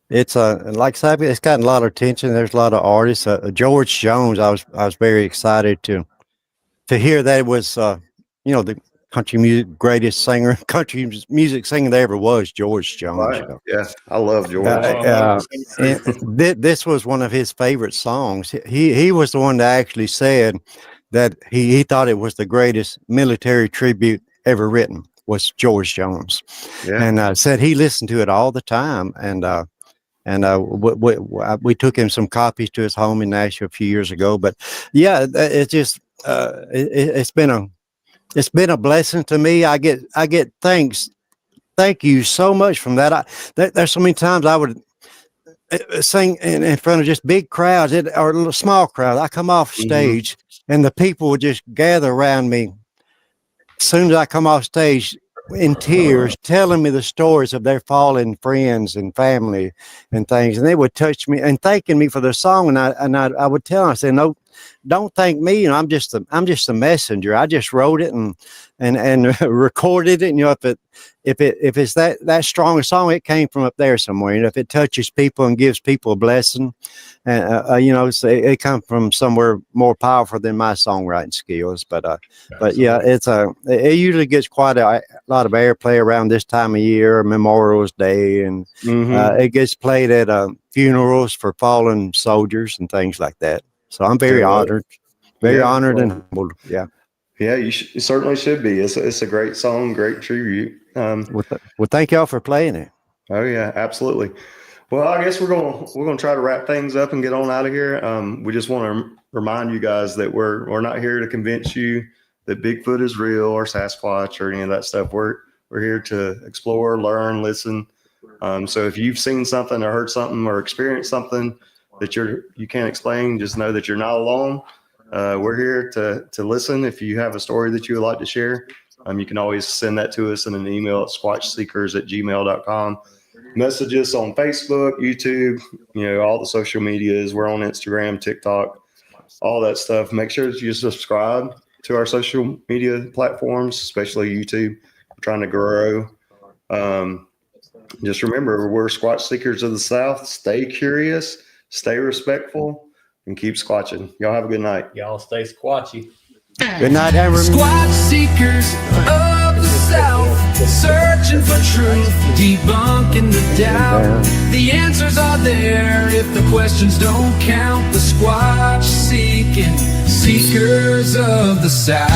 it's like I said, it's gotten a lot of attention. There's a lot of artists. George Jones. I was very excited to hear that it was the country music greatest singer, country music singer there ever was, George Jones. Right. Yeah, I love George. And this was one of his favorite songs. He was the one that actually said that he thought it was the greatest military tribute ever written, was George Jones. Yeah. And said he listened to it all the time. And we took him some copies to his home in Nashville a few years ago. But yeah, it's just it's been a blessing to me. I get thanks. Thank you so much from that. There's so many times I would sing in front of just big crowds or little small crowds. I come off stage and the people would just gather around me. As soon as I come off stage, in tears, telling me the stories of their fallen friends and family and things, and they would touch me and thanking me for their song. And I would tell them, I said, no, don't thank me. I'm just a messenger. I just wrote it and recorded it. And if it's that strong a song, it came from up there somewhere. If it touches people and gives people a blessing, it comes from somewhere more powerful than my songwriting skills. But yeah, it usually gets quite a lot of airplay around this time of year, Memorial's Day, and it gets played at funerals for fallen soldiers and things like that. So I'm very honored, and humbled. Yeah. Yeah, you certainly should be. It's a great song, great tribute. Well, thank y'all for playing it. Oh yeah, absolutely. Well, I guess we're gonna try to wrap things up and get on out of here. We just want to remind you guys that we're not here to convince you that Bigfoot is real or Sasquatch or any of that stuff. We're here to explore, learn, listen. So if you've seen something or heard something or experienced something that you can't explain, just know that you're not alone. We're here to listen. If you have a story that you would like to share, you can always send that to us in an email at squatchseekers@gmail.com. Message us on Facebook, YouTube, all the social medias. We're on Instagram, TikTok, all that stuff. Make sure that you subscribe to our social media platforms, especially YouTube. We're trying to grow. Just remember, we're Squatch Seekers of the South. Stay curious, stay respectful, and keep squatching. Y'all have a good night. Y'all stay squatchy. Good night, Amber. Squatch Seekers of the South, searching for truth, debunking the doubt. The answers are there if the questions don't count. The Squatch seeking seekers of the South.